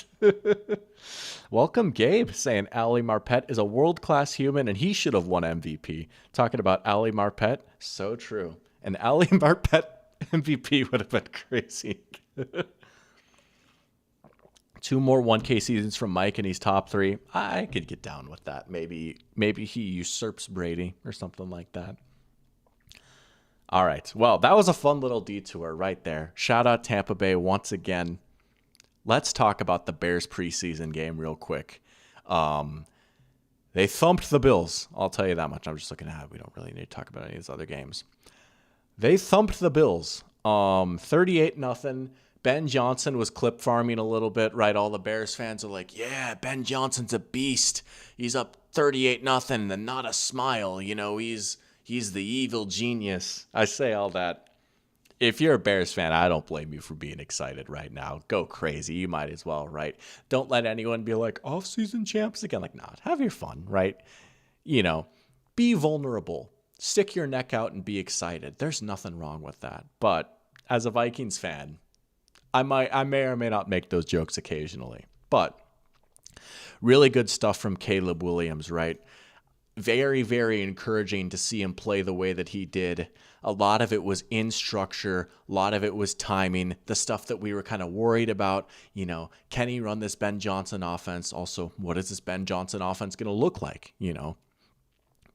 Welcome, Gabe, saying Ali Marpet is a world-class human and he should have won MVP. Talking about Ali Marpet, so true. An Ali Marpet MVP would have been crazy. 2 more 1K seasons from Mike and he's top 3. I could get down with that. Maybe he usurps Brady or something like that. All right. Well, that was a fun little detour right there. Shout out Tampa Bay once again. Let's talk about the Bears preseason game real quick. They thumped the Bills. I'll tell you that much. I'm just looking ahead. We don't really need to talk about any of these other games. They thumped the Bills. 38-0. Ben Johnson was clip farming a little bit, right? All the Bears fans are like, yeah, Ben Johnson's a beast. He's up 38-0 and not a smile. You know, he's the evil genius. I say all that. If you're a Bears fan, I don't blame you for being excited right now. Go crazy. You might as well, right? Don't let anyone be like, off-season champs again. Like, nah, have your fun, right? You know, be vulnerable. Stick your neck out and be excited. There's nothing wrong with that. But as a Vikings fan, I may or may not make those jokes occasionally. But really good stuff from Caleb Williams, right? Very, very encouraging to see him play the way that he did. A lot of it was in structure. A lot of it was timing. The stuff that we were kind of worried about, you know, can he run this Ben Johnson offense? Also, what is this Ben Johnson offense going to look like? You know,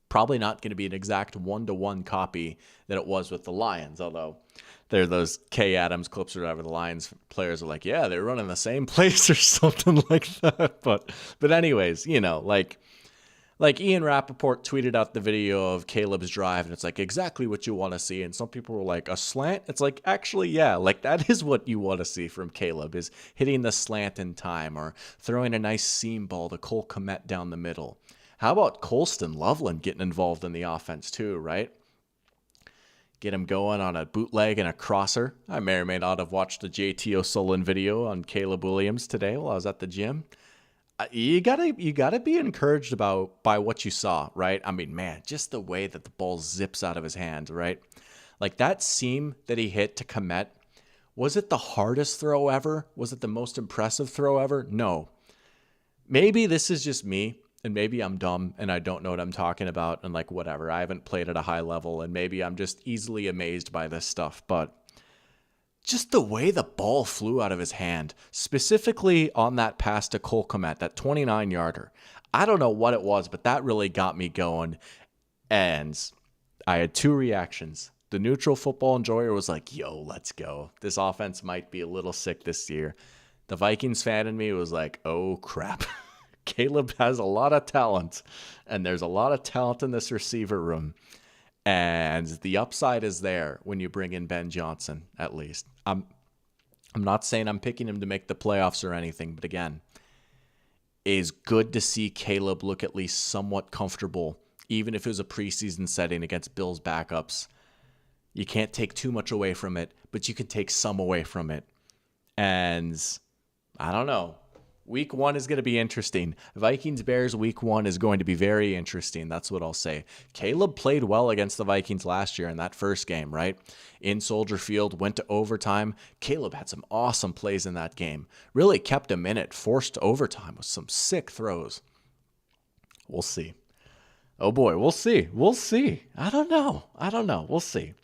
probably not going to be an exact one-to-one copy that it was with the Lions, although there are those Kay Adams clips or whatever. The Lions players are like, yeah, they're running the same place or something like that. But anyways, you know, like Ian Rappaport tweeted out the video of Caleb's drive, and it's like exactly what you want to see. And some people were like, a slant? It's like, actually, yeah, like that is what you want to see from Caleb, is hitting the slant in time or throwing a nice seam ball to Cole Kmet down the middle. How about Colston Loveland getting involved in the offense too, right? Get him going on a bootleg and a crosser. I may or may not have watched the JT O'Sullivan video on Caleb Williams today while I was at the gym. You gotta be encouraged by what you saw, right? I mean, man, just the way that the ball zips out of his hand, right? Like that seam that he hit to Kmet, was it the hardest throw ever? Was it the most impressive throw ever? No. Maybe this is just me, and maybe I'm dumb and I don't know what I'm talking about, and like whatever. I haven't played at a high level, and maybe I'm just easily amazed by this stuff, but just the way the ball flew out of his hand, specifically on that pass to Cole Kmet, that 29-yarder. I don't know what it was, but that really got me going. And I had two reactions. The neutral football enjoyer was like, yo, let's go. This offense might be a little sick this year. The Vikings fan in me was like, oh, crap. Caleb has a lot of talent, and there's a lot of talent in this receiver room. And the upside is there when you bring in Ben Johnson, at least. I'm not saying I'm picking him to make the playoffs or anything, but again, it is good to see Caleb look at least somewhat comfortable, even if it was a preseason setting against Bills backups. You can't take too much away from it, but you can take some away from it. And I don't know. Week 1 is going to be interesting. Vikings-Bears week 1 is going to be very interesting. That's what I'll say. Caleb played well against the Vikings last year in that first game, right? In Soldier Field, went to overtime. Caleb had some awesome plays in that game. Really kept him in it, forced overtime with some sick throws. We'll see. Oh boy, we'll see. We'll see. I don't know. We'll see.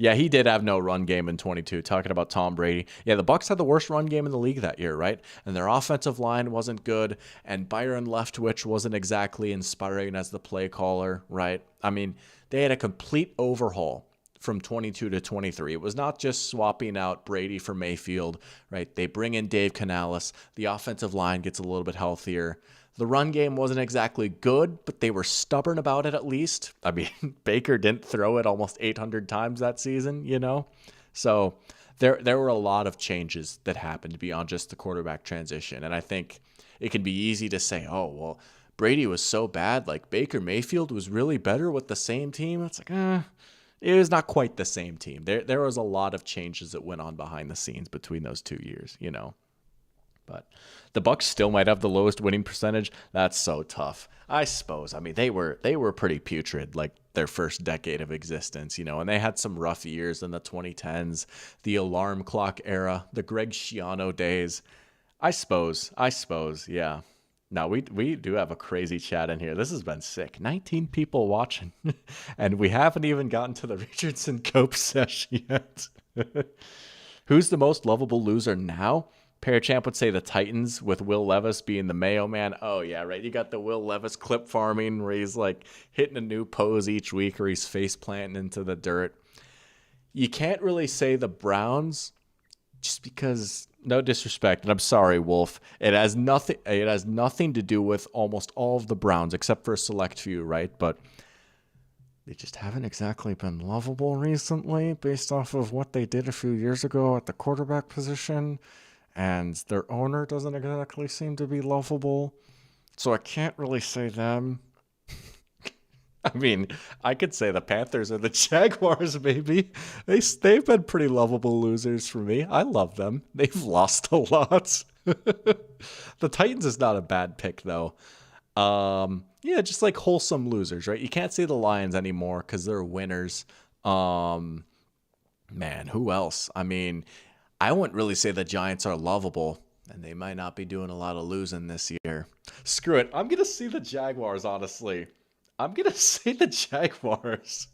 Yeah, he did have no run game in 22. Talking about Tom Brady. Yeah, the Bucs had the worst run game in the league that year, right? And their offensive line wasn't good, and Byron Leftwich wasn't exactly inspiring as the play caller, right? I mean, they had a complete overhaul from 22 to 23. It was not just swapping out Brady for Mayfield, right? They bring in Dave Canales. The offensive line gets a little bit healthier. The run game wasn't exactly good, but they were stubborn about it at least. I mean, Baker didn't throw it almost 800 times that season, you know? So there were a lot of changes that happened beyond just the quarterback transition. And I think it can be easy to say, oh, well, Brady was so bad. Like Baker Mayfield was really better with the same team. It's like, it was not quite the same team. There was a lot of changes that went on behind the scenes between those 2 years, you know? But the Bucs still might have the lowest winning percentage. That's so tough. I suppose. I mean, they were pretty putrid, like their first decade of existence, you know, and they had some rough years in the 2010s, the alarm clock era, the Greg Schiano days. I suppose. Yeah. Now, we do have a crazy chat in here. This has been sick. 19 people watching, and we haven't even gotten to the Richardson Cope sesh yet. Who's the most lovable loser now? Parachamp would say the Titans, with Will Levis being the Mayo man. Oh, yeah, right. You got the Will Levis clip farming where he's like hitting a new pose each week or he's face planting into the dirt. You can't really say the Browns just because, no disrespect, and I'm sorry, Wolf, it has nothing to do with almost all of the Browns except for a select few, right? But they just haven't exactly been lovable recently based off of what they did a few years ago at the quarterback position. And their owner doesn't exactly seem to be lovable. So I can't really say them. I mean, I could say the Panthers or the Jaguars, maybe. They've been pretty lovable losers for me. I love them. They've lost a lot. The Titans is not a bad pick, though. Yeah, just like wholesome losers, right? You can't say the Lions anymore because they're winners. Man, who else? I mean, I wouldn't really say the Giants are lovable, and they might not be doing a lot of losing this year. Screw it. I'm going to see the Jaguars, honestly. I'm going to say the Jaguars.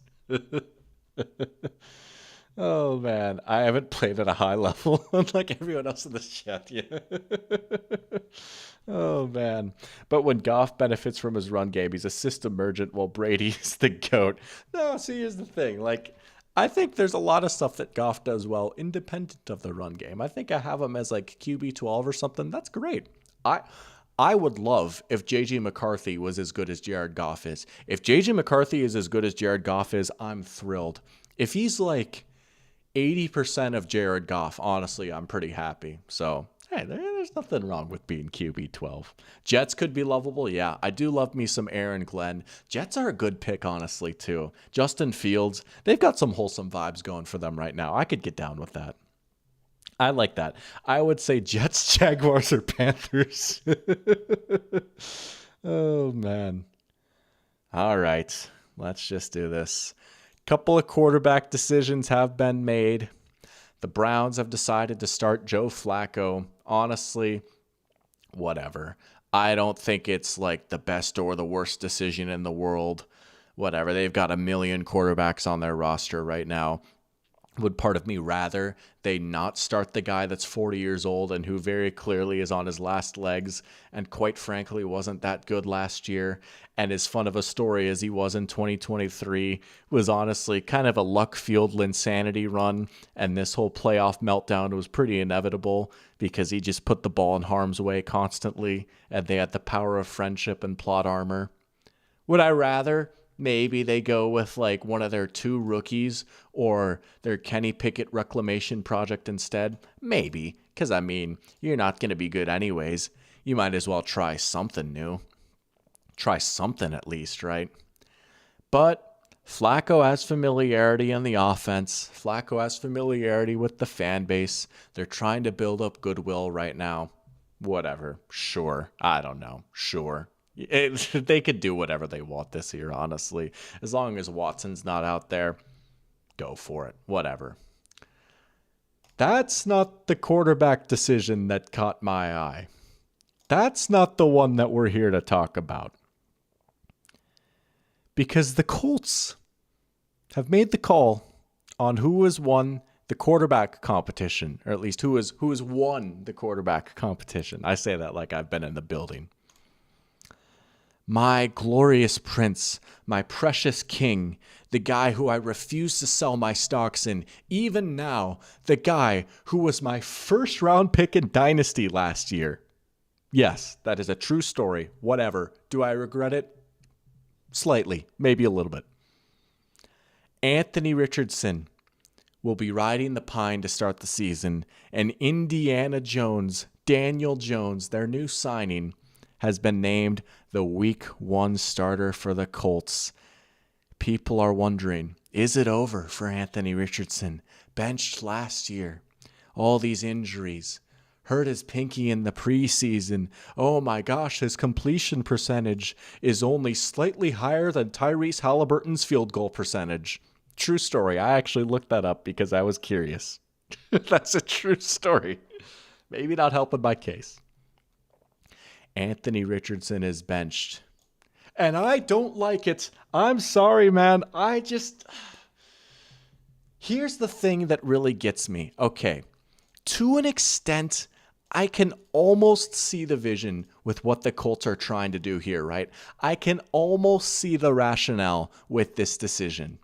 Oh, man. I haven't played at a high level like everyone else in the chat yet. Oh, man. But when Goff benefits from his run game, he's a system emergent while Brady's the GOAT. No, see, here's the thing. Like, I think there's a lot of stuff that Goff does well independent of the run game. I think I have him as like QB12 or something. That's great. I would love if J.J. McCarthy was as good as Jared Goff is. If J.J. McCarthy is as good as Jared Goff is, I'm thrilled. If he's like 80% of Jared Goff, honestly, I'm pretty happy. So, hey, there's nothing wrong with being QB12. Jets could be lovable. Yeah, I do love me some Aaron Glenn. Jets are a good pick, honestly, too. Justin Fields, they've got some wholesome vibes going for them right now. I could get down with that. I like that. I would say Jets, Jaguars, or Panthers. Oh, man. All right, let's just do this. Couple of quarterback decisions have been made. The Browns have decided to start Joe Flacco. Honestly, whatever. I don't think it's like the best or the worst decision in the world. Whatever. They've got a million quarterbacks on their roster right now. Would part of me rather they not start the guy that's 40 years old and who very clearly is on his last legs and quite frankly wasn't that good last year, and as fun of a story as he was in 2023 was honestly kind of a luck-fueled insanity run, and this whole playoff meltdown was pretty inevitable because he just put the ball in harm's way constantly and they had the power of friendship and plot armor? Would I rather maybe they go with like one of their two rookies or their Kenny Pickett reclamation project instead? Maybe, because I mean, you're not going to be good anyways. You might as well try something new. Try something at least, right? But Flacco has familiarity in the offense. Flacco has familiarity with the fan base. They're trying to build up goodwill right now. Whatever. Sure. I don't know. Sure. They could do whatever they want this year, honestly. As long as Watson's not out there, go for it. Whatever. That's not the quarterback decision that caught my eye. That's not the one that we're here to talk about. Because the Colts have made the call on who has won the quarterback competition, or at least who has won the quarterback competition. I say that like I've been in the building. My glorious prince, my precious king, the guy who I refuse to sell my stocks in, even now, the guy who was my first round pick in Dynasty last year. Yes, that is a true story. Whatever. Do I regret it? Slightly, maybe a little bit. Anthony Richardson will be riding the pine to start the season, and Indiana Jones, Daniel Jones, their new signing, has been named the Week 1 starter for the Colts. People are wondering, is it over for Anthony Richardson? Benched last year. All these injuries. Hurt his pinky in the preseason. Oh my gosh, his completion percentage is only slightly higher than Tyrese Halliburton's field goal percentage. True story. I actually looked that up because I was curious. That's a true story. Maybe not helping my case. Anthony Richardson is benched. And I don't like it. I'm sorry, man. Here's the thing that really gets me. Okay, to an extent, I can almost see the vision with what the Colts are trying to do here, right? I can almost see the rationale with this decision.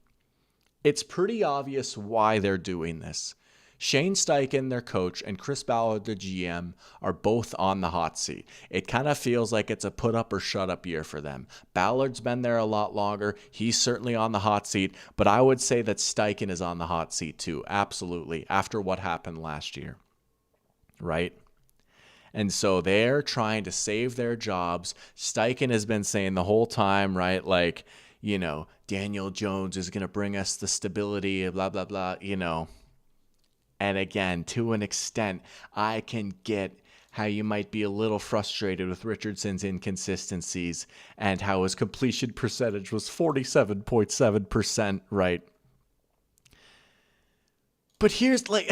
It's pretty obvious why they're doing this. Shane Steichen, their coach, and Chris Ballard, the GM, are both on the hot seat. It kind of feels like it's a put up or shut up year for them. Ballard's been there a lot longer. He's certainly on the hot seat, but I would say that Steichen is on the hot seat too, absolutely, after what happened last year, right? And so they're trying to save their jobs. Steichen has been saying the whole time, right, like, you know, Daniel Jones is going to bring us the stability, blah, blah, blah, you know. And again, to an extent, I can get how you might be a little frustrated with Richardson's inconsistencies and how his completion percentage was 47.7%, right? But here's like,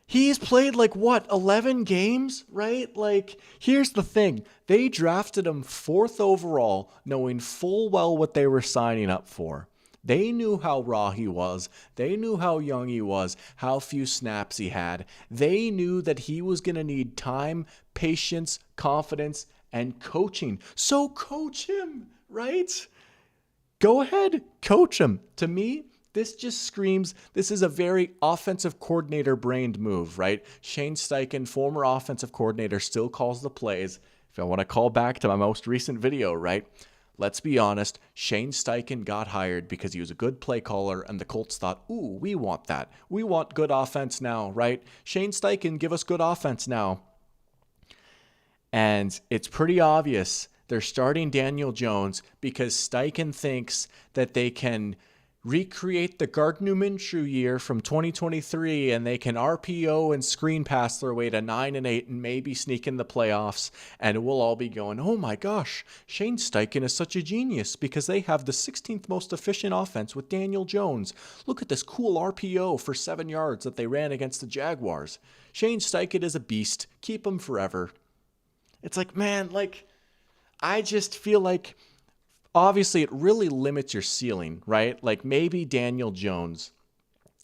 he's played like what, 11 games, right? Like, here's the thing. They drafted him 4th overall, knowing full well what they were signing up for. They knew how raw he was. They knew how young he was, how few snaps he had. They knew that he was going to need time, patience, confidence, and coaching. So coach him, right? Go ahead, coach him. To me, this just screams, this is a very offensive coordinator brained move, right? Shane Steichen, former offensive coordinator, still calls the plays. If I want to call back to my most recent video, right? Let's be honest, Shane Steichen got hired because he was a good play caller, and the Colts thought, ooh, we want that. We want good offense now, right? Shane Steichen, give us good offense now. And it's pretty obvious they're starting Daniel Jones because Steichen thinks that they can recreate the Gardner Minshew year from 2023, and they can RPO and screen pass their way to 9-8 and maybe sneak in the playoffs, and we'll all be going, oh my gosh, Shane Steichen is such a genius because they have the 16th most efficient offense with Daniel Jones. Look at this cool RPO for 7 yards that they ran against the Jaguars. Shane Steichen is a beast. Keep him forever. It's like, man, like, I just feel like obviously it really limits your ceiling, right? Like maybe Daniel Jones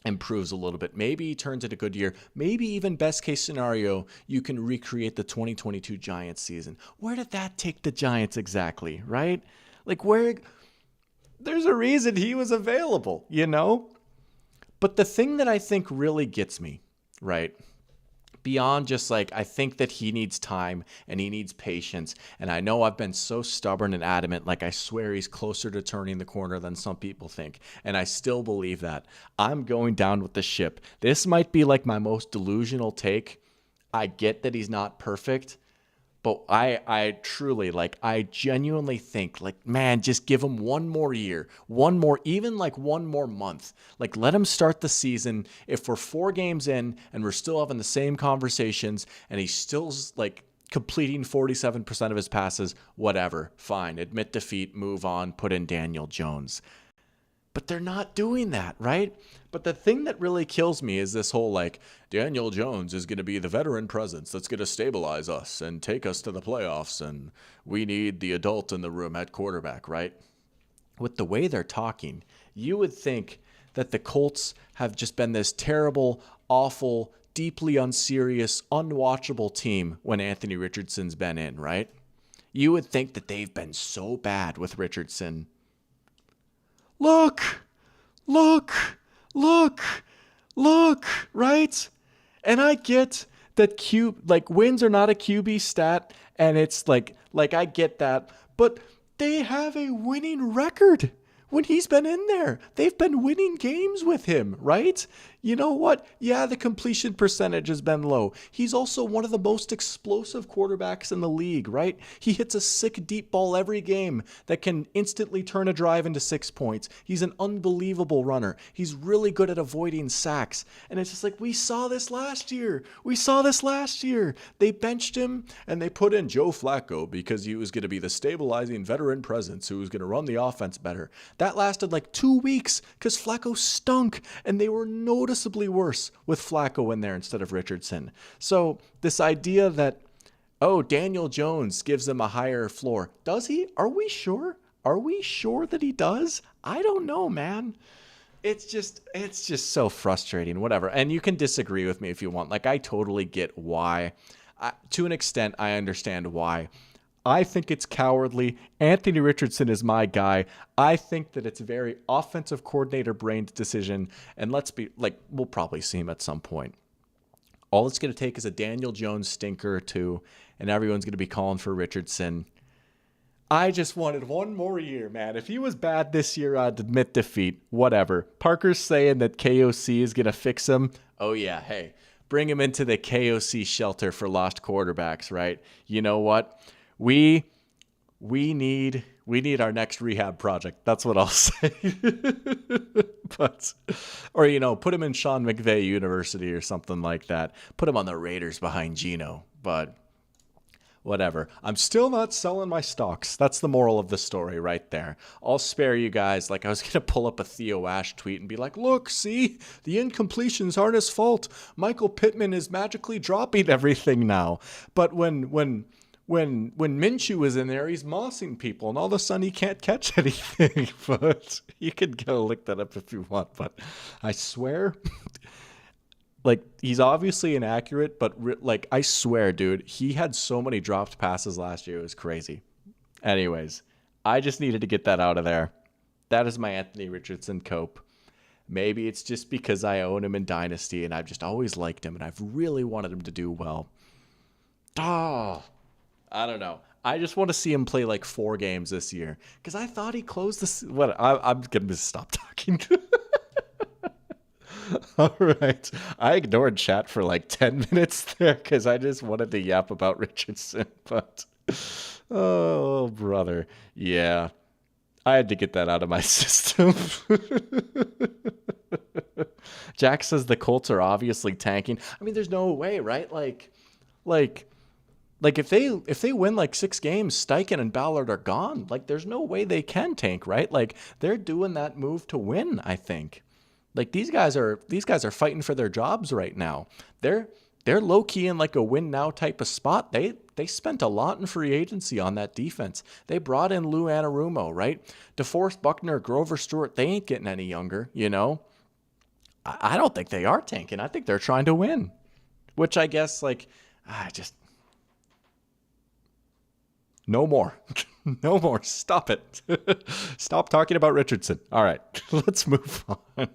improves a little bit. Maybe he turns it a good year. Maybe even best case scenario, you can recreate the 2022 Giants season. Where did that take the Giants exactly, right? Like there's a reason he was available, you know? But the thing that I think really gets me, right? Beyond just like, I think that he needs time and he needs patience. And I know I've been so stubborn and adamant, like I swear he's closer to turning the corner than some people think. And I still believe that. I'm going down with the ship. This might be like my most delusional take. I get that he's not perfect. But I truly, like, I genuinely think, like, man, just give him one more year, even like one more month. Like, let him start the season. If we're 4 games in and we're still having the same conversations and he's still, like, completing 47% of his passes, whatever, fine. Admit defeat, move on, put in Daniel Jones. But they're not doing that, right? But the thing that really kills me is this whole like, Daniel Jones is going to be the veteran presence that's going to stabilize us and take us to the playoffs, and we need the adult in the room at quarterback, right? With the way they're talking, you would think that the Colts have just been this terrible, awful, deeply unserious, unwatchable team when Anthony Richardson's been in, right? You would think that they've been so bad with Richardson. Look, right? And I get that wins are not a QB stat, and it's like I get that, but they have a winning record. When he's been in there, they've been winning games with him, right? You know what? Yeah, the completion percentage has been low. He's also one of the most explosive quarterbacks in the league, right? He hits a sick deep ball every game that can instantly turn a drive into 6 points. He's an unbelievable runner. He's really good at avoiding sacks. And it's just like, we saw this last year. They benched him and they put in Joe Flacco because he was going to be the stabilizing veteran presence who was going to run the offense better. That lasted like 2 weeks because Flacco stunk, and they were noticeably worse with Flacco in there instead of Richardson. So this idea that, oh, Daniel Jones gives them a higher floor. Does he? Are we sure? Are we sure that he does? I don't know, man. It's just so frustrating, whatever. And you can disagree with me if you want. Like, I totally get why. To an extent, I understand why. I think it's cowardly. Anthony Richardson is my guy. I think that it's a very offensive coordinator brained decision. And let's be like, we'll probably see him at some point. All it's going to take is a Daniel Jones stinker or two, and everyone's going to be calling for Richardson. I just wanted one more year, man. If he was bad this year, I'd admit defeat. Whatever. Parker's saying that KOC is going to fix him. Oh, yeah. Hey, bring him into the KOC shelter for lost quarterbacks, right? You know what? We need our next rehab project. That's what I'll say. Or put him in Sean McVay University or something like that. Put him on the Raiders behind Geno. But whatever. I'm still not selling my stocks. That's the moral of the story right there. I'll spare you guys. Like, I was going to pull up a Theo Ash tweet and be like, look, see, the incompletions aren't his fault. Michael Pittman is magically dropping everything now. But when Minshew was in there, he's mossing people, and all of a sudden he can't catch anything. But you could go look that up if you want. But I swear, like, he's obviously inaccurate, but I swear, dude, he had so many dropped passes last year. It was crazy. Anyways, I just needed to get that out of there. That is my Anthony Richardson cope. Maybe it's just because I own him in Dynasty, and I've just always liked him, and I've really wanted him to do well. I don't know. I just want to see him play like 4 games this year because I thought he closed this. I'm going to stop talking. All right. I ignored chat for like 10 minutes there because I just wanted to yap about Richardson. But, oh, brother. Yeah. I had to get that out of my system. Jack says the Colts are obviously tanking. I mean, there's no way, right? Like if they win like 6 games, Steichen and Ballard are gone. Like, there's no way they can tank, right? Like, they're doing that move to win, I think. Like, these guys are fighting for their jobs right now. They're low key in like a win now type of spot. They spent a lot in free agency on that defense. They brought in Lou Anarumo, right? DeForest Buckner, Grover Stewart, they ain't getting any younger, I don't think they are tanking. I think they're trying to win, which I guess, like, I just, no more. No more. Stop it. Stop talking about Richardson. All right, let's move on.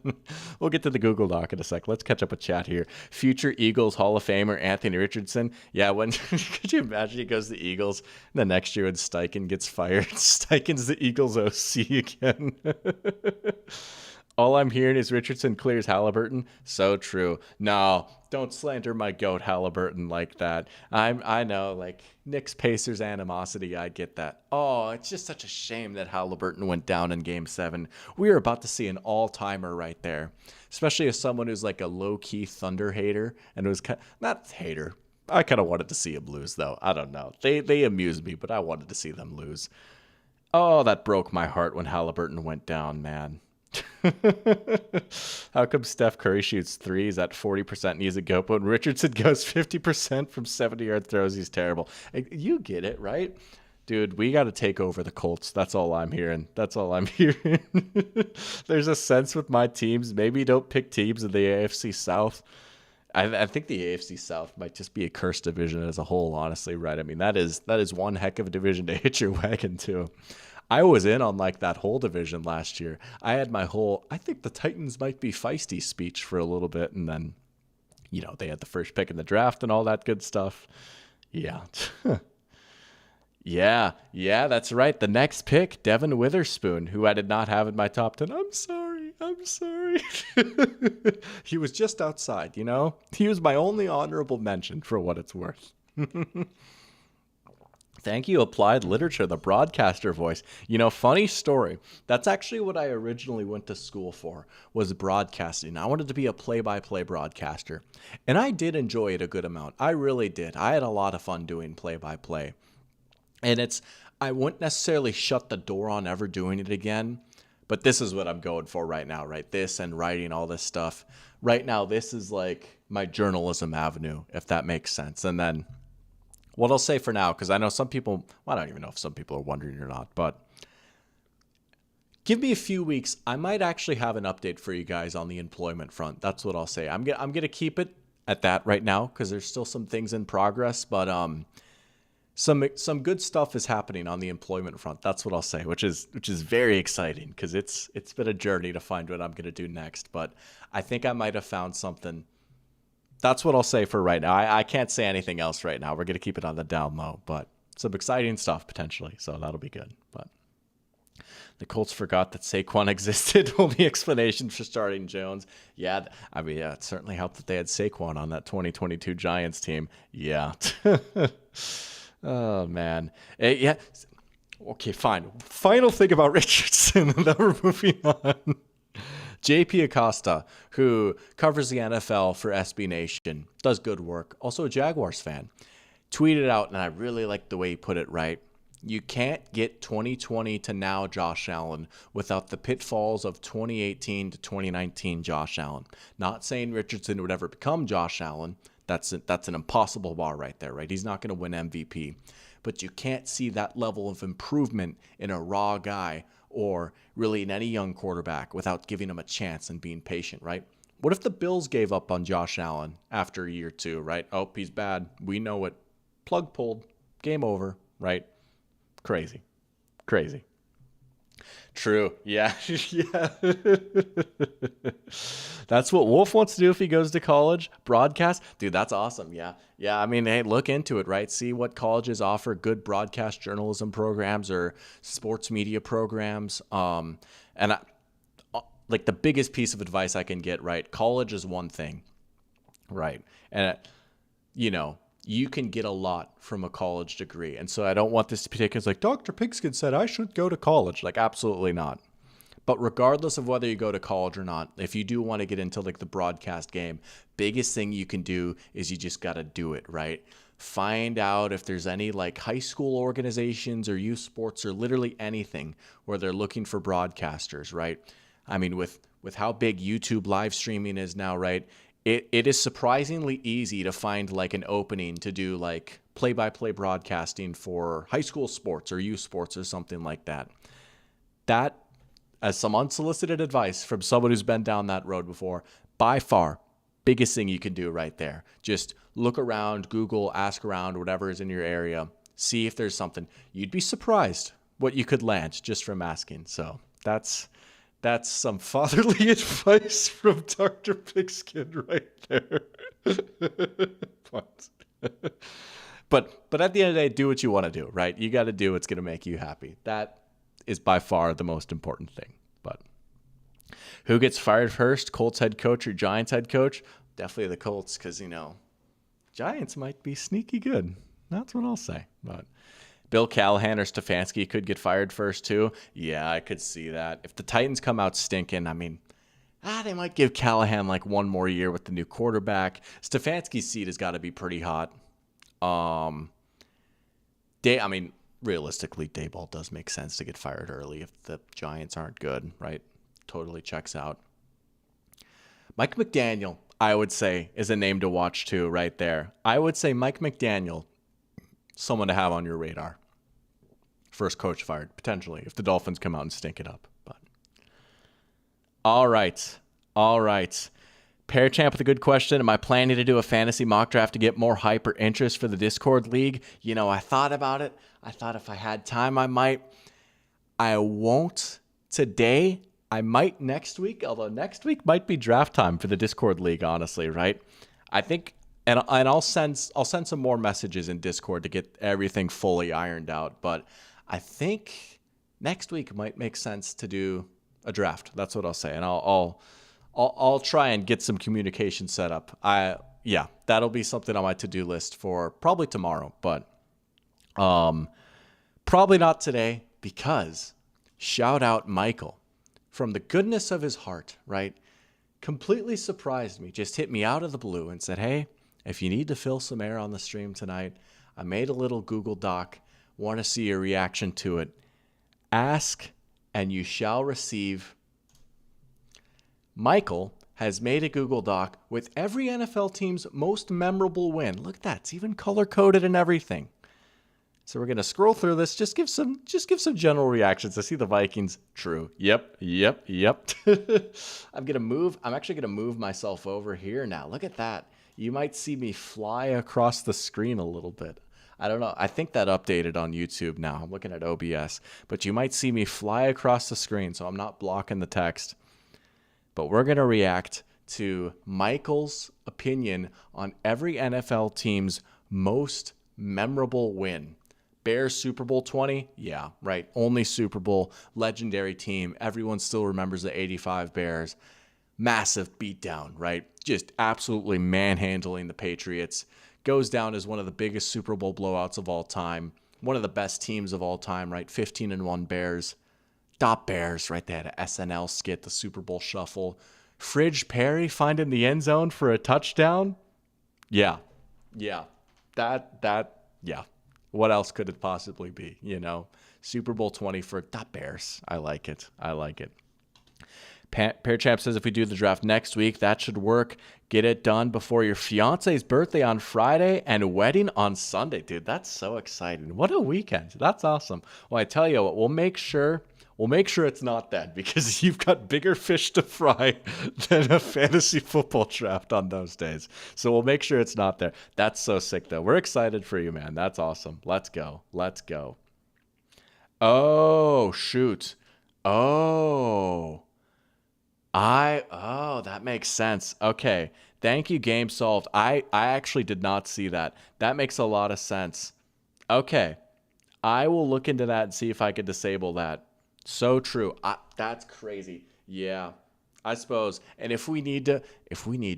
We'll get to the Google Doc in a sec. Let's catch up with chat here. Future Eagles Hall of Famer Anthony Richardson. Yeah, when could you imagine he goes to the Eagles and the next year when Steichen gets fired, Steichen's the Eagles OC again. All I'm hearing is Richardson clears Halliburton. So true. No, don't slander my goat Halliburton like that. I know, like, Knicks Pacers animosity. I get that. Oh, it's just such a shame that Halliburton went down in Game 7. We were about to see an all-timer right there, especially as someone who's like a low-key Thunder hater and was not hater. I kind of wanted to see him lose, though. I don't know. They amused me, but I wanted to see them lose. Oh, that broke my heart when Halliburton went down, man. How come Steph Curry shoots threes at 40% and he's a goat, but when Richardson goes 50% from 70-yard throws, he's terrible? You get it, right? Dude, we got to take over the Colts. That's all I'm hearing. That's all I'm hearing. There's a sense with my teams. Maybe don't pick teams in the AFC South. I think the AFC South might just be a cursed division as a whole, honestly, right? I mean, that is one heck of a division to hitch your wagon to. I was in on like that whole division last year. I had my whole, I think the Titans might be feisty speech for a little bit. And then, they had the first pick in the draft and all that good stuff. Yeah. Yeah, that's right. The next pick, Devin Witherspoon, who I did not have in my top 10. I'm sorry. He was just outside, He was my only honorable mention for what it's worth. Thank you, Applied Literature, the broadcaster voice. Funny story. That's actually what I originally went to school for, was broadcasting. I wanted to be a play-by-play broadcaster. And I did enjoy it a good amount. I really did. I had a lot of fun doing play-by-play. And I wouldn't necessarily shut the door on ever doing it again. But this is what I'm going for right now, right? This and writing all this stuff. Right now, this is like my journalism avenue, if that makes sense. And then what I'll say for now, because I know some people, I don't even know if some people are wondering or not, but give me a few weeks. I might actually have an update for you guys on the employment front. That's what I'll say. I'm gonna keep it at that right now because there's still some things in progress, but some good stuff is happening on the employment front. That's what I'll say, which is very exciting because it's been a journey to find what I'm gonna do next. But I think I might have found something. That's what I'll say for right now. I can't say anything else right now. We're going to keep it on the down low, but some exciting stuff potentially, so that'll be good. But the Colts forgot that Saquon existed. Only explanation for starting Jones. Yeah, it certainly helped that they had Saquon on that 2022 Giants team. Yeah. Oh, man. Yeah. Okay, fine. Final thing about Richardson, and then we're moving on. JP Acosta, who covers the NFL for SB Nation, does good work, also a Jaguars fan, tweeted out, and I really like the way he put it right. You can't get 2020 to now Josh Allen without the pitfalls of 2018 to 2019 Josh Allen. Not saying Richardson would ever become Josh Allen. That's an impossible bar right there, right? He's not going to win MVP. But you can't see that level of improvement in a raw guy or really in any young quarterback without giving him a chance and being patient, right? What if the Bills gave up on Josh Allen after year 2, right? Oh, he's bad. We know it. Plug pulled. Game over, right? Crazy. True. Yeah. Yeah. That's what Wolf wants to do if he goes to college. Broadcast. Dude, that's awesome. Yeah. I mean, hey, look into it, right? See what colleges offer good broadcast journalism programs or sports media programs. Like the biggest piece of advice I can get, right? College is one thing, right? And, you can get a lot from a college degree. And so I don't want this to be taken as like, Dr. Pigskin said I should go to college. Like, absolutely not. But regardless of whether you go to college or not, if you do want to get into like the broadcast game, biggest thing you can do is you just got to do it, right? Find out if there's any like high school organizations or youth sports or literally anything where they're looking for broadcasters, right? I mean, with how big YouTube live streaming is now, right? It is surprisingly easy to find like an opening to do like play-by-play broadcasting for high school sports or youth sports or something like that. That, as some unsolicited advice from someone who's been down that road before, by far, biggest thing you can do right there. Just look around, Google, ask around, whatever is in your area. See if there's something. You'd be surprised what you could land just from asking. So that's some fatherly advice from Dr. Pigskin right there. But at the end of the day, do what you want to do, right? You got to do what's going to make you happy. That is by far the most important thing. But who gets fired first, Colts head coach or Giants head coach? Definitely the Colts, because, Giants might be sneaky good. That's what I'll say. But Bill Callahan or Stefanski could get fired first too. Yeah, I could see that. If the Titans come out stinking, they might give Callahan like one more year with the new quarterback. Stefanski's seat has got to be pretty hot. Realistically, Daboll does make sense to get fired early if the Giants aren't good, right? Totally checks out. Mike McDaniel, I would say, is a name to watch too, right there. I would say Mike McDaniel, someone to have on your radar. First coach fired, potentially, if the Dolphins come out and stink it up. But all right. Pair Champ with a good question. Am I planning to do a fantasy mock draft to get more hype or interest for the Discord League? I thought about it. I thought if I had time, I might. I won't today. I might next week, although next week might be draft time for the Discord League, honestly, right? I think, and I'll send some more messages in Discord to get everything fully ironed out. But I think next week might make sense to do a draft. That's what I'll say, and I'll try and get some communication set up. That'll be something on my to-do list for probably tomorrow, but probably not today, because shout out Michael from the goodness of his heart, right? Completely surprised me, just hit me out of the blue and said, hey, if you need to fill some air on the stream tonight, I made a little Google Doc, want to see your reaction to it. Ask and you shall receive. Michael has made a Google Doc with every NFL team's most memorable win. Look at that. It's even color-coded and everything. So we're going to scroll through this. Just give some general reactions. I see the Vikings. True. Yep. I'm actually going to move myself over here now. Look at that. You might see me fly across the screen a little bit. I don't know. I think that updated on YouTube now. I'm looking at OBS. But you might see me fly across the screen, so I'm not blocking the text. But we're going to react to Michael's opinion on every NFL team's most memorable win. Bears Super Bowl 20? Yeah, right. Only Super Bowl. Legendary team. Everyone still remembers the 85 Bears. Massive beatdown, right? Just absolutely manhandling the Patriots. Goes down as one of the biggest Super Bowl blowouts of all time. One of the best teams of all time, right? 15-1 Bears. Top Bears, right? They had an SNL skit, the Super Bowl Shuffle. Fridge Perry finding the end zone for a touchdown? Yeah. What else could it possibly be, Super Bowl 20 for Top Bears. I like it. Pair Champ says if we do the draft next week, that should work. Get it done before your fiance's birthday on Friday and wedding on Sunday. Dude, that's so exciting. What a weekend. That's awesome. Well, I tell you what, we'll make sure it's not that, because you've got bigger fish to fry than a fantasy football draft on those days. So we'll make sure it's not there. That's so sick, though. We're excited for you, man. That's awesome. Let's go. Oh, shoot. That makes sense. Okay. Thank you, Game Solved. I actually did not see that. That makes a lot of sense. Okay. I will look into that and see if I could disable that. So true. That's crazy. Yeah, I suppose. And if we need to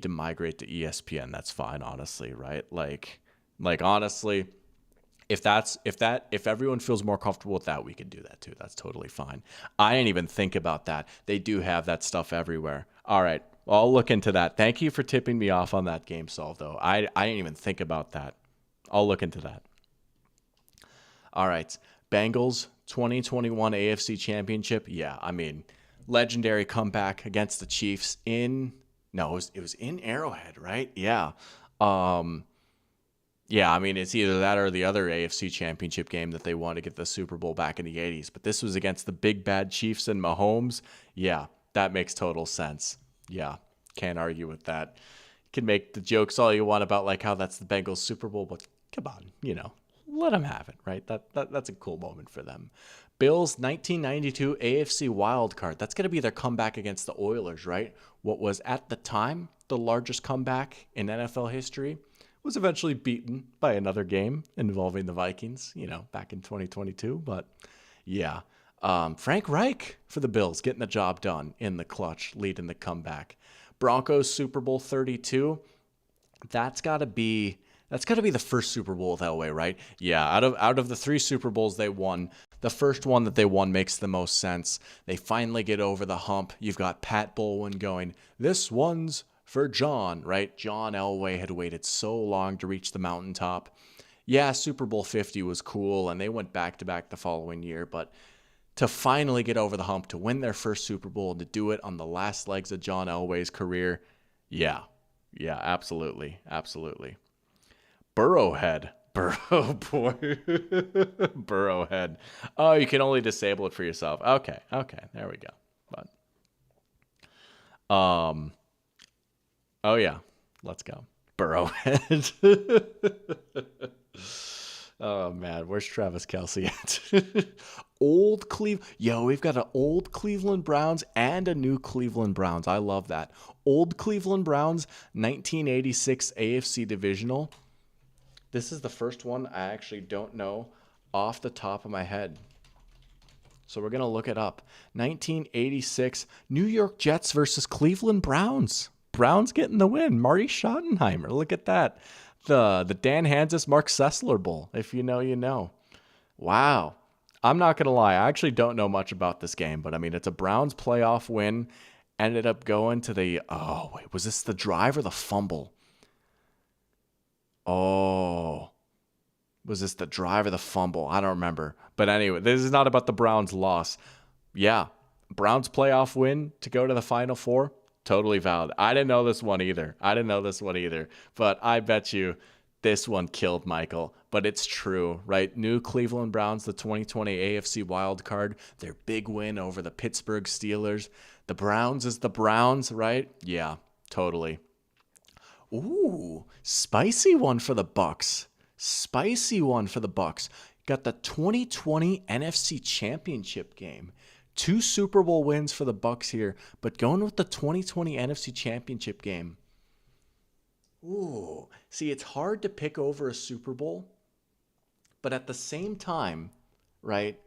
migrate to ESPN, that's fine, honestly, right? Like honestly, if everyone feels more comfortable with that, we can do that too. That's totally fine. I didn't even think about that. They do have that stuff everywhere. All right. Well, I'll look into that. Thank you for tipping me off on that Game Solve, though. I didn't even think about that. I'll look into that. All right. Bengals 2021 AFC Championship. Yeah, legendary comeback against the Chiefs it was in Arrowhead, right? Yeah. It's either that or the other AFC Championship game that they won to get the Super Bowl back in the 80s. But this was against the big bad Chiefs and Mahomes. Yeah, that makes total sense. Yeah, Can't argue with that. You can make the jokes all you want about like how that's the Bengals Super Bowl, but come on, let them have it, right? That's a cool moment for them. Bills 1992 AFC wild card. That's going to be their comeback against the Oilers, right? What was at the time the largest comeback in NFL history was eventually beaten by another game involving the Vikings, back in 2022. But yeah, Frank Reich for the Bills getting the job done in the clutch, leading the comeback. Broncos Super Bowl 32. That's got to be the first Super Bowl with Elway, right? Yeah, out of the 3 Super Bowls they won, the first one that they won makes the most sense. They finally get over the hump. You've got Pat Bowlen going, "This one's for John," right? John Elway had waited so long to reach the mountaintop. Yeah, Super Bowl 50 was cool, and they went back-to-back the following year, but to finally get over the hump, to win their first Super Bowl, and to do it on the last legs of John Elway's career, yeah, absolutely. Burrowhead. Burrow boy. Burrowhead. Oh, you can only disable it for yourself. Okay, there we go. But oh yeah, let's go. Burrowhead. Oh man, where's Travis Kelce at? Old Cleveland. Yo, we've got an old Cleveland Browns and a new Cleveland Browns. I love that. Old Cleveland Browns, 1986 AFC Divisional. This is the first one I actually don't know off the top of my head. So we're going to look it up. 1986 New York Jets versus Cleveland Browns. Browns getting the win. Marty Schottenheimer. Look at that. The Dan Hansis Mark Sessler Bowl. If you know, you know. Wow. I'm not going to lie. I actually don't know much about this game, but I mean, it's a Browns playoff win. Ended up going to the, oh, wait, was this the drive or the fumble? Oh, was this the drive or the fumble? I don't remember. But anyway, this is not about the Browns' loss. Yeah, Browns playoff win to go to the Final Four. Totally valid. I didn't know this one either. But I bet you this one killed Michael. But it's true, right? New Cleveland Browns, the 2020 AFC wild card. Their big win over the Pittsburgh Steelers. The Browns is the Browns, right? Yeah, totally. Ooh, spicy one for the Bucks. Got the 2020 NFC Championship game. 2 Super Bowl wins for the Bucks here, but going with the 2020 NFC Championship game. Ooh, see, it's hard to pick over a Super Bowl, but at the same time, right,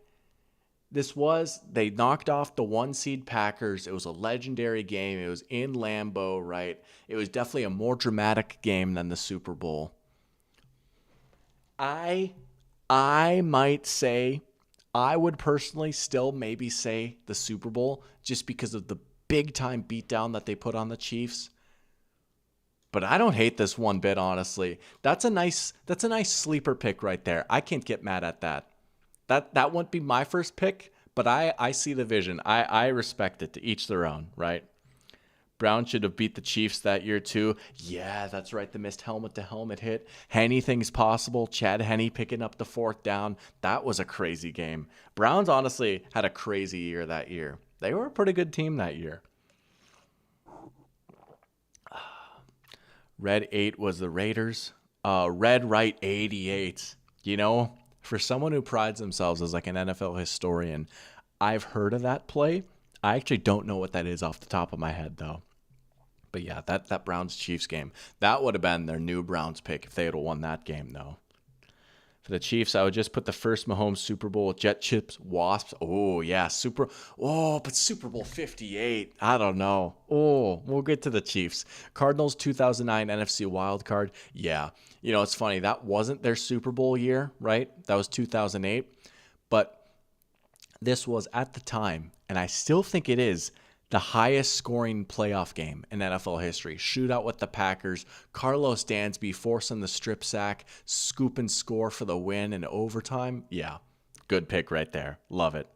they knocked off the 1 seed Packers. It was a legendary game. It was in Lambeau, right? It was definitely a more dramatic game than the Super Bowl. I might say, I would personally still maybe say the Super Bowl just because of the big time beatdown that they put on the Chiefs. But I don't hate this one bit, honestly. That's a nice sleeper pick right there. I can't get mad at that. That wouldn't be my first pick, but I see the vision. I respect it. To each their own, right? Brown should have beat the Chiefs that year too. Yeah, that's right. The missed helmet-to-helmet hit. Anything's possible. Chad Henne picking up the 4th down. That was a crazy game. Browns honestly had a crazy year that year. They were a pretty good team that year. Red 8 was the Raiders. Red Right 88. For someone who prides themselves as like an NFL historian, I've heard of that play. I actually don't know what that is off the top of my head, though. But yeah, that Browns-Chiefs game, that would have been their new Browns pick if they had won that game, though. For the Chiefs, I would just put the first Mahomes Super Bowl with Jet Chips, Wasps. Oh, yeah, but Super Bowl 58. I don't know. Oh, we'll get to the Chiefs. Cardinals 2009 NFC wild card. Yeah, it's funny. That wasn't their Super Bowl year, right? That was 2008. But this was at the time, and I still think it is, the highest scoring playoff game in NFL history. Shootout with the Packers. Carlos Dansby forcing the strip sack, scoop and score for the win in overtime. Yeah, good pick right there. Love it.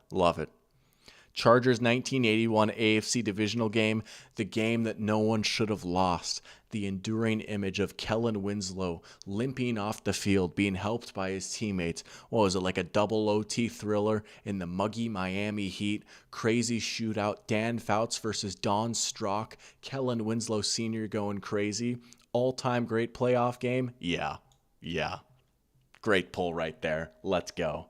Chargers 1981 AFC divisional game, the game that no one should have lost. The enduring image of Kellen Winslow limping off the field, being helped by his teammates. What was it, like a double OT thriller in the muggy Miami Heat? Crazy shootout. Dan Fouts versus Don Strock. Kellen Winslow Sr. going crazy. All-time great playoff game? Yeah. Great pull right there. Let's go.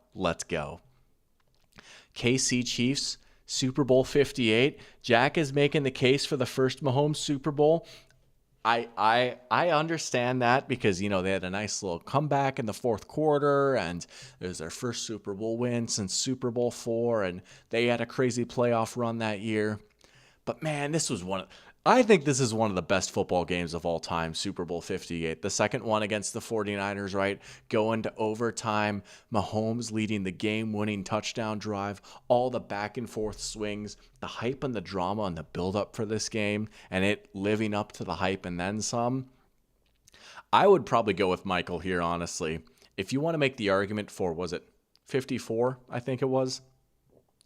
KC Chiefs, Super Bowl 58. Jack is making the case for the first Mahomes Super Bowl. I understand that because, they had a nice little comeback in the fourth quarter, and it was their first Super Bowl win since Super Bowl 4, and they had a crazy playoff run that year. But man, I think this is one of the best football games of all time, Super Bowl 58. The second one against the 49ers, right? Going to overtime, Mahomes leading the game-winning touchdown drive, all the back and forth swings, the hype and the drama and the build-up for this game, and it living up to the hype and then some. I would probably go with Michael here, honestly. If you want to make the argument for, was it 54, I think it was?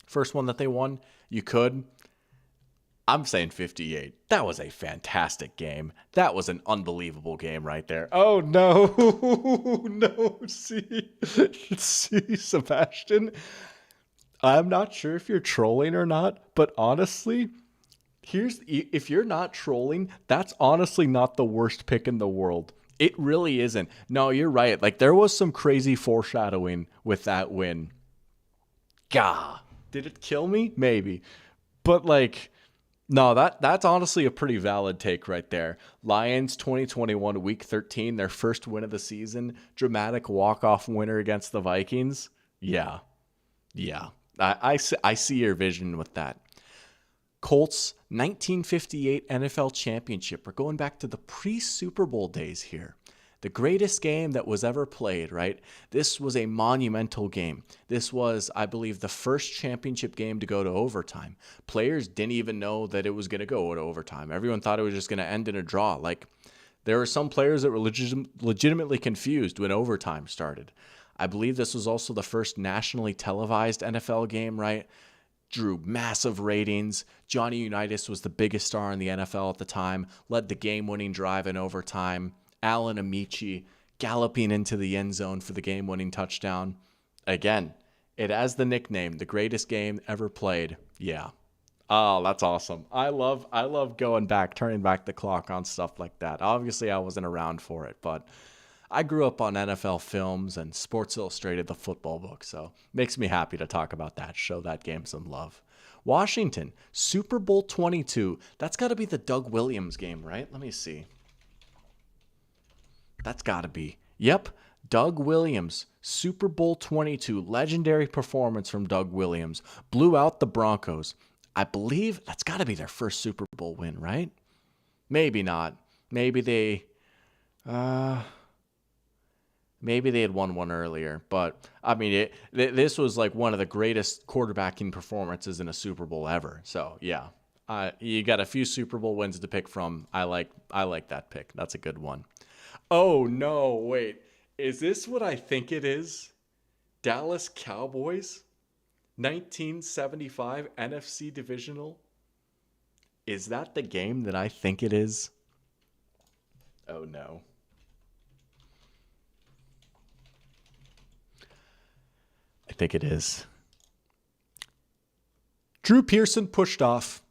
First one that they won, you could. I'm saying 58. That was a fantastic game. That was an unbelievable game right there. Oh, no. No. See, Sebastian, I'm not sure if you're trolling or not, but honestly, if you're not trolling, that's honestly not the worst pick in the world. It really isn't. No, you're right. Like, there was some crazy foreshadowing with that win. Gah. Did it kill me? Maybe. But, no, that's honestly a pretty valid take right there. Lions 2021 Week 13, their first win of the season. Dramatic walk-off winner against the Vikings. Yeah. I see your vision with that. Colts 1958 NFL Championship. We're going back to the pre-Super Bowl days here. The greatest game that was ever played, right? This was a monumental game. This was, I believe, the first championship game to go to overtime. Players didn't even know that it was going to go to overtime. Everyone thought it was just going to end in a draw. There were some players that were legitimately confused when overtime started. I believe this was also the first nationally televised NFL game, right? Drew massive ratings. Johnny Unitas was the biggest star in the NFL at the time, led the game-winning drive in overtime. Alan Amici galloping into the end zone for the game-winning touchdown. Again, it has the nickname, the greatest game ever played. Yeah. Oh, that's awesome. I love going back, turning back the clock on stuff like that. Obviously, I wasn't around for it, but I grew up on NFL films and Sports Illustrated, the football book, so makes me happy to talk about that, show that game some love. Washington, Super Bowl 22. That's got to be the Doug Williams game, right? Let me see. That's got to be. Yep, Doug Williams, Super Bowl 22, legendary performance from Doug Williams. Blew out the Broncos. I believe that's got to be their first Super Bowl win, right? Maybe not. Maybe they had won one earlier. But, I mean, this was like one of the greatest quarterbacking performances in a Super Bowl ever. So, yeah. You got a few Super Bowl wins to pick from. I like that pick. That's a good one. Oh, no, wait. Is this what I think it is? Dallas Cowboys, 1975 NFC Divisional? Is that the game that I think it is? Oh, no. I think it is. Drew Pearson pushed off.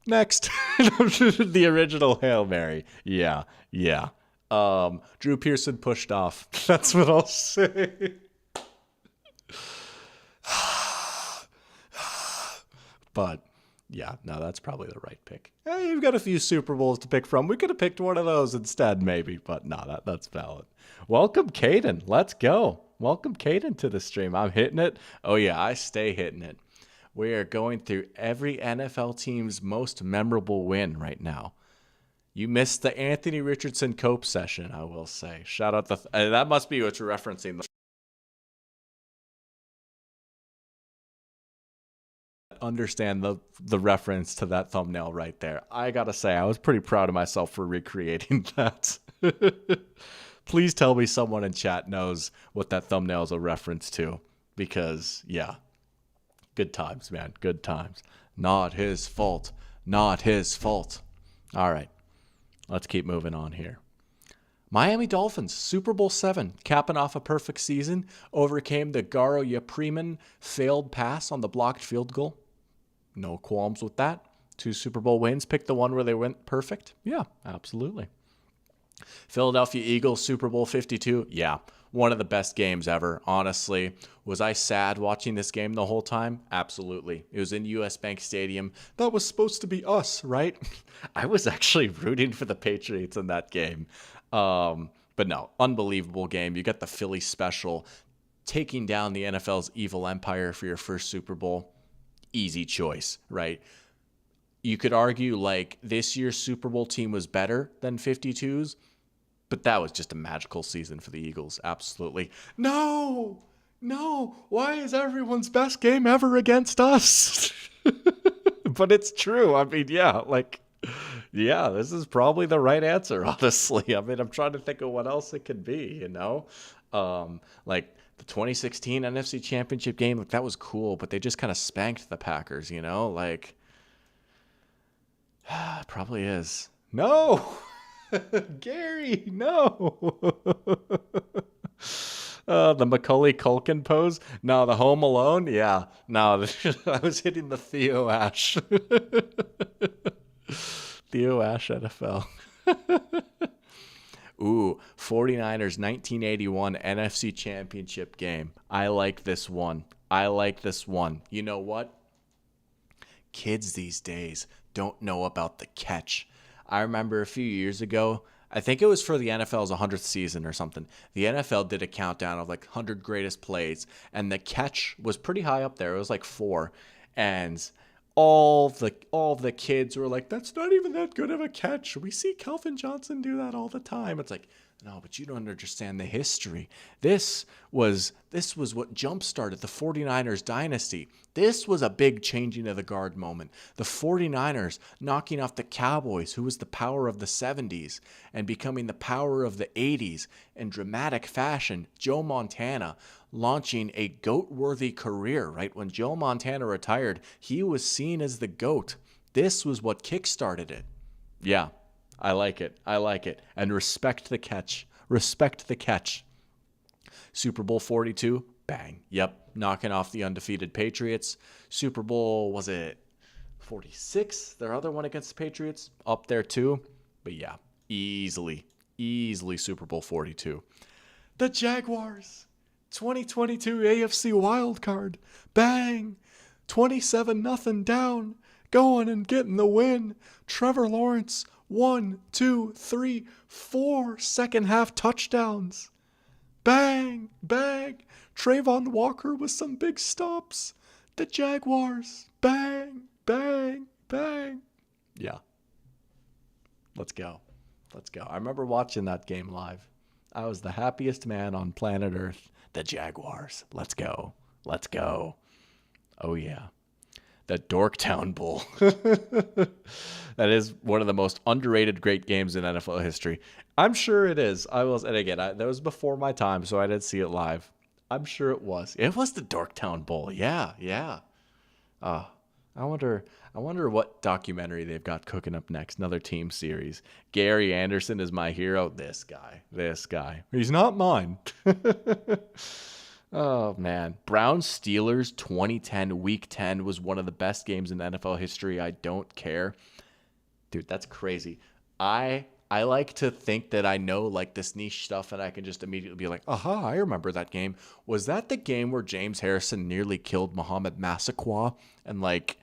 Next. The original Hail Mary. Yeah. Drew Pearson pushed off. That's what I'll say. But, yeah, no, that's probably the right pick. Hey, you've got a few Super Bowls to pick from. We could have picked one of those instead, maybe. But, no, that's valid. Welcome, Caden. Let's go. Welcome, Caden, to the stream. I'm hitting it. Oh, yeah, I stay hitting it. We are going through every NFL team's most memorable win right now. You missed the Anthony Richardson Cope session, I will say. Shout out that must be what you're referencing. Understand the reference to that thumbnail right there. I gotta say, I was pretty proud of myself for recreating that. Please tell me someone in chat knows what that thumbnail is a reference to, because, yeah. Good times, man. Good times. Not his fault. Not his fault. All right. Let's keep moving on here. Miami Dolphins, Super Bowl VII, capping off a perfect season, overcame the Garo Yepriman failed pass on the blocked field goal. No qualms with that. 2 Super Bowl wins. Pick the one where they went perfect. Yeah, absolutely. Philadelphia Eagles, Super Bowl 52. Yeah, one of the best games ever, honestly. Was I sad watching this game the whole time? Absolutely. It was in US Bank Stadium. That was supposed to be us, right? I was actually rooting for the Patriots in that game. But no, unbelievable game. You got the Philly special, taking down the NFL's evil empire for your first Super Bowl. Easy choice, right? You could argue like this year's Super Bowl team was better than 52's, but that was just a magical season for the Eagles. Absolutely. No, why is everyone's best game ever against us? But it's true. I mean, yeah, this is probably the right answer, honestly. I mean, I'm trying to think of what else it could be, you know? Like the 2016 NFC Championship game, like that was cool, but they just kind of spanked the Packers, you know? Like, it probably is. No! Gary, no! The Macaulay Culkin pose? No, the Home Alone? Yeah. No, I was hitting the Theo Ash. Theo Ash NFL. Ooh, 49ers 1981 NFC Championship game. I like this one. You know what? Kids these days don't know about the catch. I remember a few years ago, I think it was for the NFL's 100th season or something. The NFL did a countdown of like 100 greatest plays, and the catch was pretty high up there. It was like 4. And all the kids were like, that's not even that good of a catch. We see Calvin Johnson do that all the time. It's like, no, but you don't understand the history. This was what jump-started the 49ers dynasty. This was a big changing of the guard moment. The 49ers knocking off the Cowboys, who was the power of the 70s, and becoming the power of the 80s in dramatic fashion. Joe Montana launching a GOAT-worthy career, right? When Joe Montana retired, he was seen as the GOAT. This was what kickstarted it. Yeah. I like it. And respect the catch. Super Bowl 42, bang. Yep, knocking off the undefeated Patriots. Super Bowl, was it 46? Their other one against the Patriots? Up there too. But yeah, easily Super Bowl 42. The Jaguars, 2022 AFC wildcard. Bang. 27-0 down. Going and getting the win. Trevor Lawrence, 1, 2, 3, 4 second half touchdowns. Bang, bang. Trayvon Walker with some big stops. The Jaguars. Bang, bang, bang. Yeah. Let's go. I remember watching that game live. I was the happiest man on planet Earth. The Jaguars. Let's go. Oh, yeah. The Dorktown Bowl. That is one of the most underrated great games in NFL history. I'm sure it is. And again, that was before my time, so I didn't see it live. I'm sure it was. It was the Dorktown Bowl. Yeah. I wonder what documentary they've got cooking up next. Another team series. Gary Anderson is my hero. This guy. He's not mine. Oh, man. Browns Steelers 2010 Week 10 was one of the best games in NFL history. I don't care. Dude, that's crazy. I like to think that I know like this niche stuff and I can just immediately be like, aha, I remember that game. Was that the game where James Harrison nearly killed Mohamed Massaquoi and like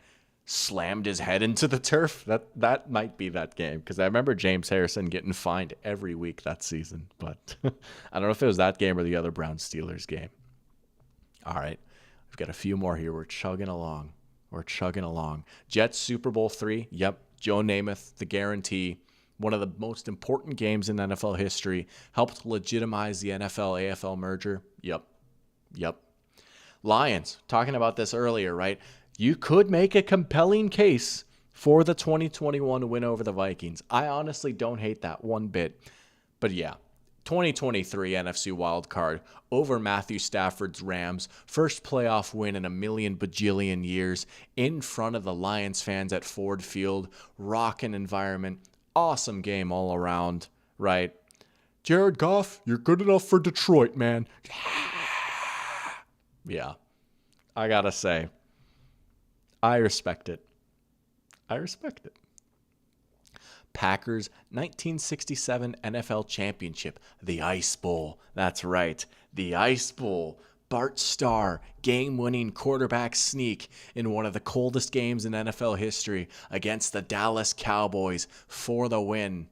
slammed his head into the turf? That might be that game, because I remember James Harrison getting fined every week that season. But I don't know if it was that game or the other Browns Steelers game. All right, we've got a few more here. We're chugging along. Jets Super Bowl III. Yep, Joe Namath, the guarantee. One of the most important games in NFL history. Helped legitimize the NFL-AFL merger. Yep. Lions, talking about this earlier, right? You could make a compelling case for the 2021 win over the Vikings. I honestly don't hate that one bit. But yeah, 2023 NFC wildcard over Matthew Stafford's Rams. First playoff win in a million bajillion years in front of the Lions fans at Ford Field. Rockin' environment. Awesome game all around, right? Jared Goff, you're good enough for Detroit, man. Yeah, I gotta say, I respect it. I respect it. Packers 1967 NFL Championship, the Ice Bowl. That's right, the Ice Bowl. Bart Starr, game-winning quarterback sneak in one of the coldest games in NFL history against the Dallas Cowboys for the win.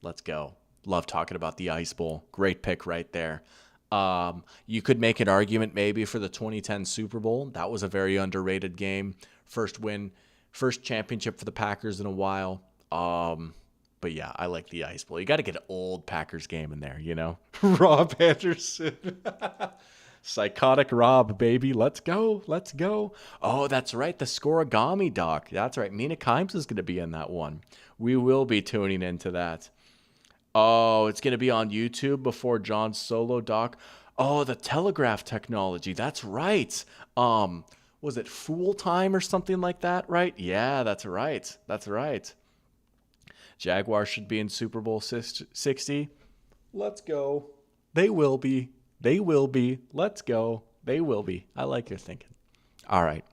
Let's go. Love talking about the Ice Bowl. Great pick right there. You could make an argument maybe for the 2010 Super Bowl. That was a very underrated game. First win, first championship for the Packers in a while. But yeah, I like the Ice Bowl. You got to get an old Packers game in there, you know? Rob Anderson. Psychotic Rob, baby. Let's go. Let's go. Oh, that's right. The Scorigami doc. That's right. Mina Kimes is going to be in that one. We will be tuning into that. Oh, it's going to be on YouTube before John's solo doc. Oh, the Telegraph technology. That's right. Was it Fool Time or something like that, right? Yeah, that's right. That's right. Jaguars should be in Super Bowl 60. Let's go. They will be. They will be. Let's go. They will be. I like your thinking. All right.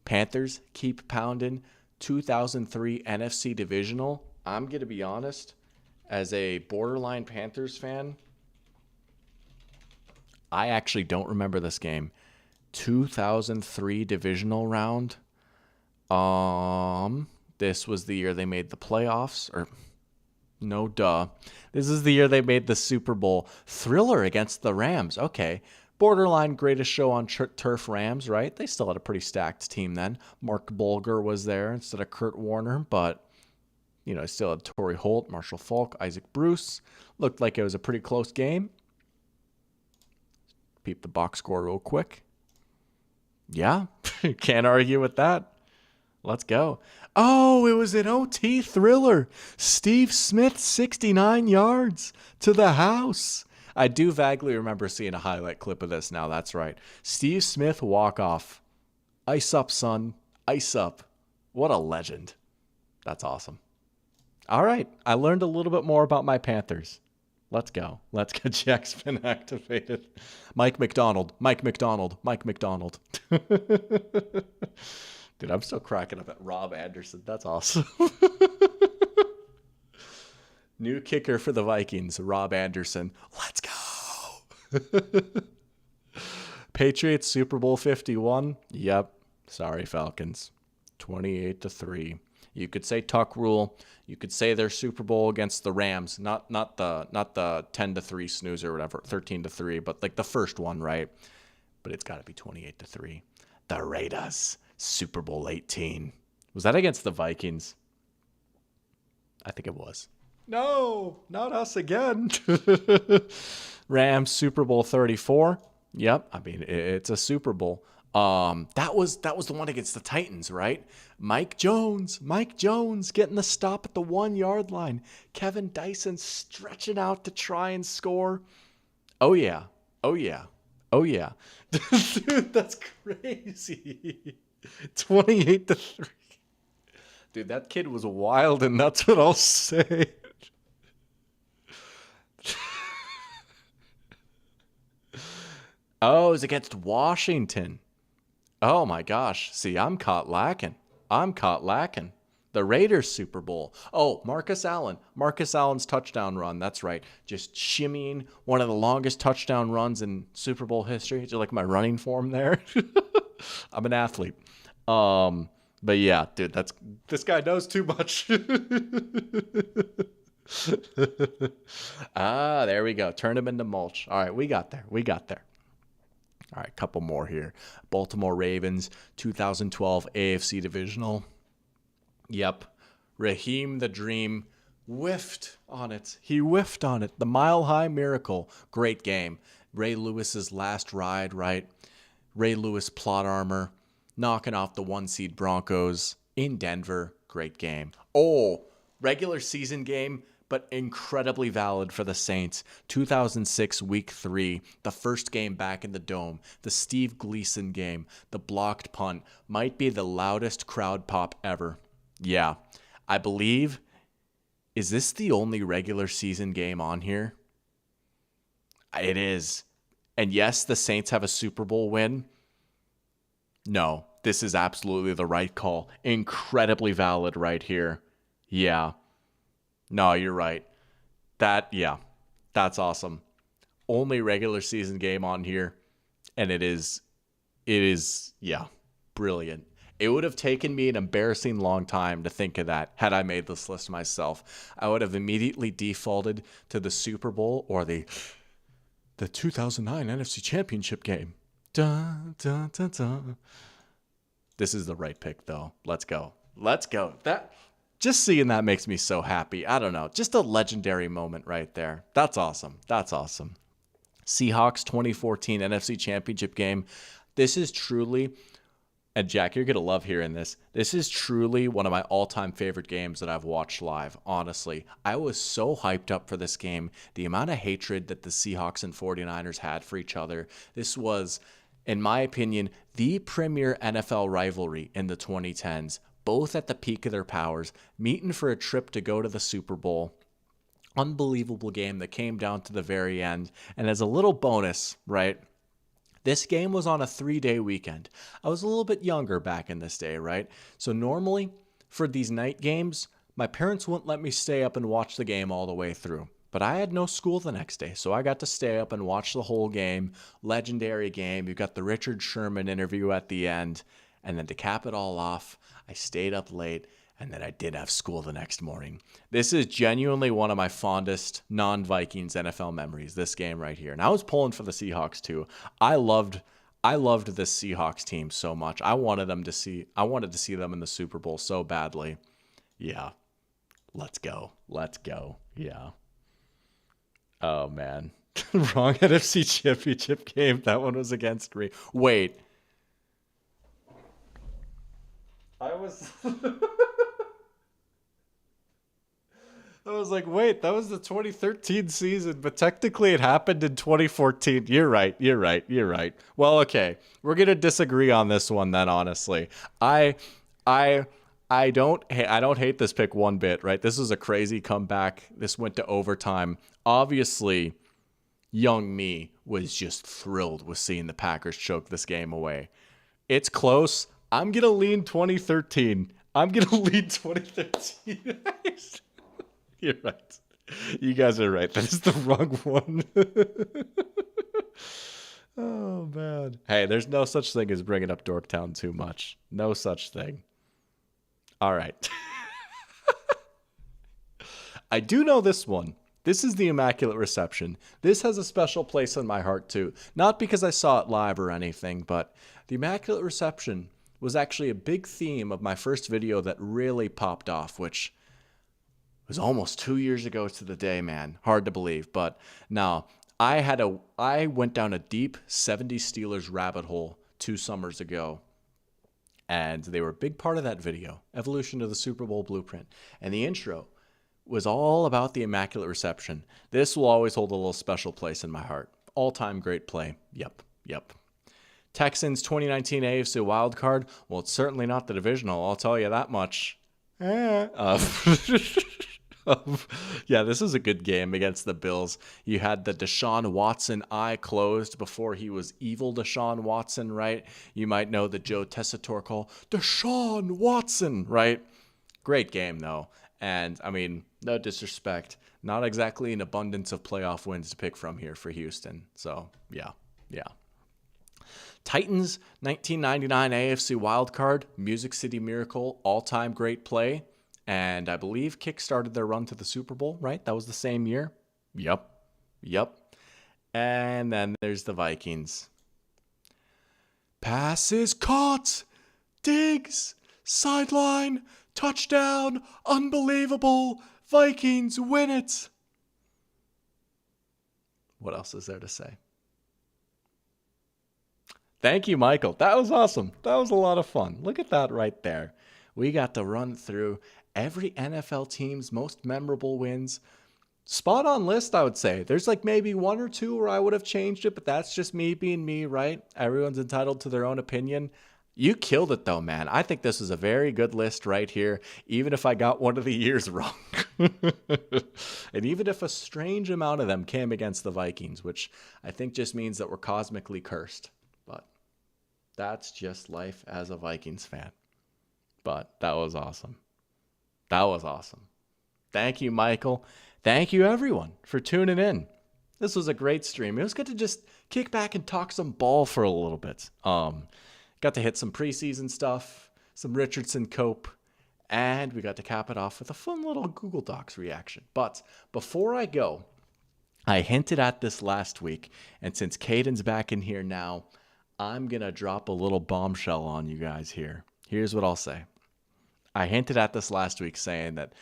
Panthers keep pounding. 2003 NFC Divisional. I'm going to be honest. As a borderline Panthers fan, I actually don't remember this game. 2003 Divisional round. This was the year they made the playoffs, or no, duh. This is the year they made the Super Bowl. Thriller against the Rams. Okay. Borderline greatest show on turf Rams, right? They still had a pretty stacked team then. Mark Bulger was there instead of Kurt Warner, but, you know, still had Torrey Holt, Marshall Faulk, Isaac Bruce. Looked like it was a pretty close game. Peep the box score real quick. Yeah, can't argue with that. Let's go. Oh, it was an OT thriller. Steve Smith, 69 yards to the house. I do vaguely remember seeing a highlight clip of this now. That's right. Steve Smith walk-off. Ice up, son. Ice up. What a legend. That's awesome. All right. I learned a little bit more about my Panthers. Let's go. Let's get Jack's been activated. Mike McDonald. Mike McDonald. Mike McDonald. Dude, I'm still cracking up at Rob Anderson. That's awesome. New kicker for the Vikings, Rob Anderson. Let's go. Patriots Super Bowl 51. Yep. Sorry, Falcons. 28-3. You could say Tuck rule. You could say their Super Bowl against the Rams, not the 10-3 snooze or whatever, 13-3, but like the first one, right? But it's got to be 28-3. The Raiders. Super Bowl 18. Was that against the Vikings? I think it was. No, not us again. Rams Super Bowl 34. Yep, I mean it's a Super Bowl. That was the one against the Titans, right? Mike Jones getting the stop at the 1 yard line. Kevin Dyson stretching out to try and score. Oh yeah. Dude, that's crazy. 28-3. Dude, that kid was wild, and that's what I'll say. Oh, it was against Washington. Oh my gosh. See, I'm caught lacking. The Raiders Super Bowl. Oh, Marcus Allen's touchdown run. That's right. Just shimmying, one of the longest touchdown runs in Super Bowl history. Do you like my running form there? I'm an athlete. But yeah, dude, this guy knows too much. There we go. Turn him into mulch. All right, we got there. All right, couple more here. Baltimore Ravens, 2012 AFC Divisional. Yep. Raheem the Dream whiffed on it. He whiffed on it. The Mile High Miracle. Great game. Ray Lewis's last ride, right? Ray Lewis plot armor. Knocking off the 1-seed Broncos in Denver. Great game. Oh, regular season game. but incredibly valid for the Saints. 2006 Week 3, the first game back in the Dome, the Steve Gleason game, the blocked punt, might be the loudest crowd pop ever. Yeah, I believe, is this the only regular season game on here? It is. And yes, the Saints have a Super Bowl win. No, this is absolutely the right call. Incredibly valid right here. Yeah. No, you're right. That's awesome. Only regular season game on here, and it is, yeah, brilliant. It would have taken me an embarrassing long time to think of that had I made this list myself. I would have immediately defaulted to the Super Bowl or the 2009 NFC Championship game. Dun, dun, dun, dun. This is the right pick, though. Let's go. Let's go. Just seeing that makes me so happy. I don't know. Just a legendary moment right there. That's awesome. That's awesome. Seahawks 2014 NFC Championship game. This is truly, and Jack, you're going to love hearing this. This is truly one of my all-time favorite games that I've watched live, honestly. I was so hyped up for this game. The amount of hatred that the Seahawks and 49ers had for each other. This was, in my opinion, the premier NFL rivalry in the 2010s. Both at the peak of their powers, meeting for a trip to go to the Super Bowl. Unbelievable game that came down to the very end. And as a little bonus, right, this game was on a 3-day weekend. I was a little bit younger back in this day, right? So normally, for these night games, my parents wouldn't let me stay up and watch the game all the way through. But I had no school the next day, so I got to stay up and watch the whole game. Legendary game. You got the Richard Sherman interview at the end. And then to cap it all off, I stayed up late, and then I did have school the next morning. This is genuinely one of my fondest non-Vikings NFL memories, this game right here. And I was pulling for the Seahawks too. I loved this Seahawks team so much. I wanted to see them in the Super Bowl so badly. Yeah. Let's go. Yeah. Oh man. Wrong NFC Championship game. That one was against me. Wait. I was like, wait, that was the 2013 season, but technically it happened in 2014. You're right. Well, okay. We're going to disagree on this one then, honestly. I don't hate this pick one bit, right? This was a crazy comeback. This went to overtime. Obviously, young me was just thrilled with seeing the Packers choke this game away. It's close. I'm going to lean 2013. You're right. You guys are right. That is the wrong one. Oh, man. Hey, there's no such thing as bringing up Dorktown too much. No such thing. All right. I do know this one. This is the Immaculate Reception. This has a special place in my heart, too. Not because I saw it live or anything, but the Immaculate Reception was actually a big theme of my first video that really popped off, which was almost 2 years ago to the day, man. Hard to believe. But now, I went down a deep 70s Steelers rabbit hole 2 summers ago. And they were a big part of that video, Evolution to the Super Bowl Blueprint. And the intro was all about the Immaculate Reception. This will always hold a little special place in my heart. All-time great play. Yep. Texans 2019 AFC wildcard. Well, it's certainly not the divisional, I'll tell you that much. Yeah, this is a good game against the Bills. You had the Deshaun Watson eye closed before he was evil Deshaun Watson, right? You might know the Joe Tessitore call, Deshaun Watson, right? Great game, though. And, I mean, no disrespect. Not exactly an abundance of playoff wins to pick from here for Houston. So, yeah. Titans 1999 AFC wildcard, Music City Miracle, all-time great play. And I believe kick-started their run to the Super Bowl, right? That was the same year? Yep. And then there's the Vikings. Passes caught. Diggs. Sideline. Touchdown. Unbelievable. Vikings win it. What else is there to say? Thank you, Michael. That was awesome. That was a lot of fun. Look at that right there. We got to run through every NFL team's most memorable wins. Spot on list, I would say. There's like maybe one or two where I would have changed it, but that's just me being me, right? Everyone's entitled to their own opinion. You killed it though, man. I think this is a very good list right here, even if I got one of the years wrong. And even if a strange amount of them came against the Vikings, which I think just means that we're cosmically cursed. But that's just life as a Vikings fan. But that was awesome. That was awesome. Thank you, Michael. Thank you, everyone, for tuning in. This was a great stream. It was good to just kick back and talk some ball for a little bit. Got to hit some preseason stuff, some Richardson cope, and we got to cap it off with a fun little Google Docs reaction. But before I go, I hinted at this last week, and since Caden's back in here now, I'm going to drop a little bombshell on you guys here. Here's what I'll say. I hinted at this last week saying that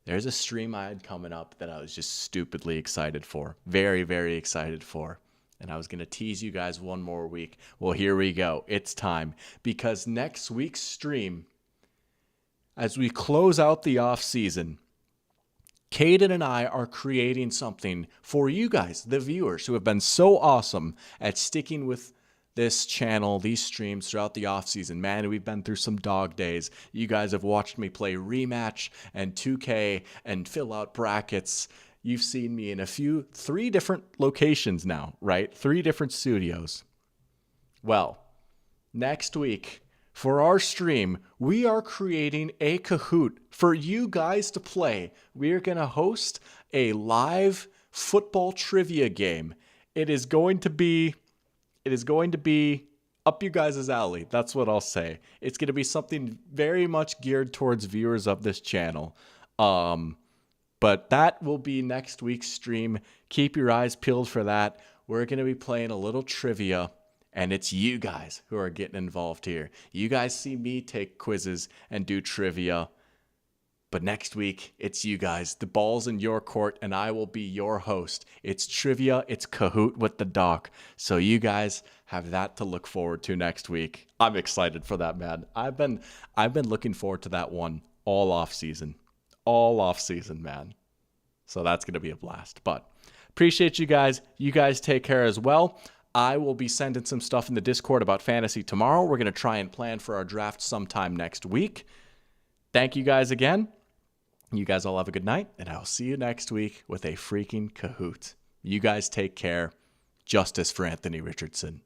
there's a stream I had coming up that I was just stupidly excited for. Very, very excited for. And I was going to tease you guys one more week. Well, here we go. It's time. Because next week's stream, as we close out the off season, Caden and I are creating something for you guys, the viewers, who have been so awesome at sticking with this channel, these streams throughout the offseason. Man, we've been through some dog days. You guys have watched me play Rematch and 2K and fill out brackets. You've seen me in 3 different locations now, right? 3 different studios. Well, next week for our stream, we are creating a Kahoot for you guys to play. We are going to host a live football trivia game. It is going to be up you guys' alley. That's what I'll say. It's going to be something very much geared towards viewers of this channel. But that will be next week's stream. Keep your eyes peeled for that. We're going to be playing a little trivia, and it's you guys who are getting involved here. You guys see me take quizzes and do trivia. But next week, it's you guys. The ball's in your court, and I will be your host. It's trivia. It's Kahoot with the doc. So you guys have that to look forward to next week. I'm excited for that, man. I've been looking forward to that one all off season. All off season, man. So that's going to be a blast. But appreciate you guys. You guys take care as well. I will be sending some stuff in the Discord about fantasy tomorrow. We're going to try and plan for our draft sometime next week. Thank you guys again. You guys all have a good night, and I'll see you next week with a freaking Kahoot. You guys take care. Justice for Anthony Richardson.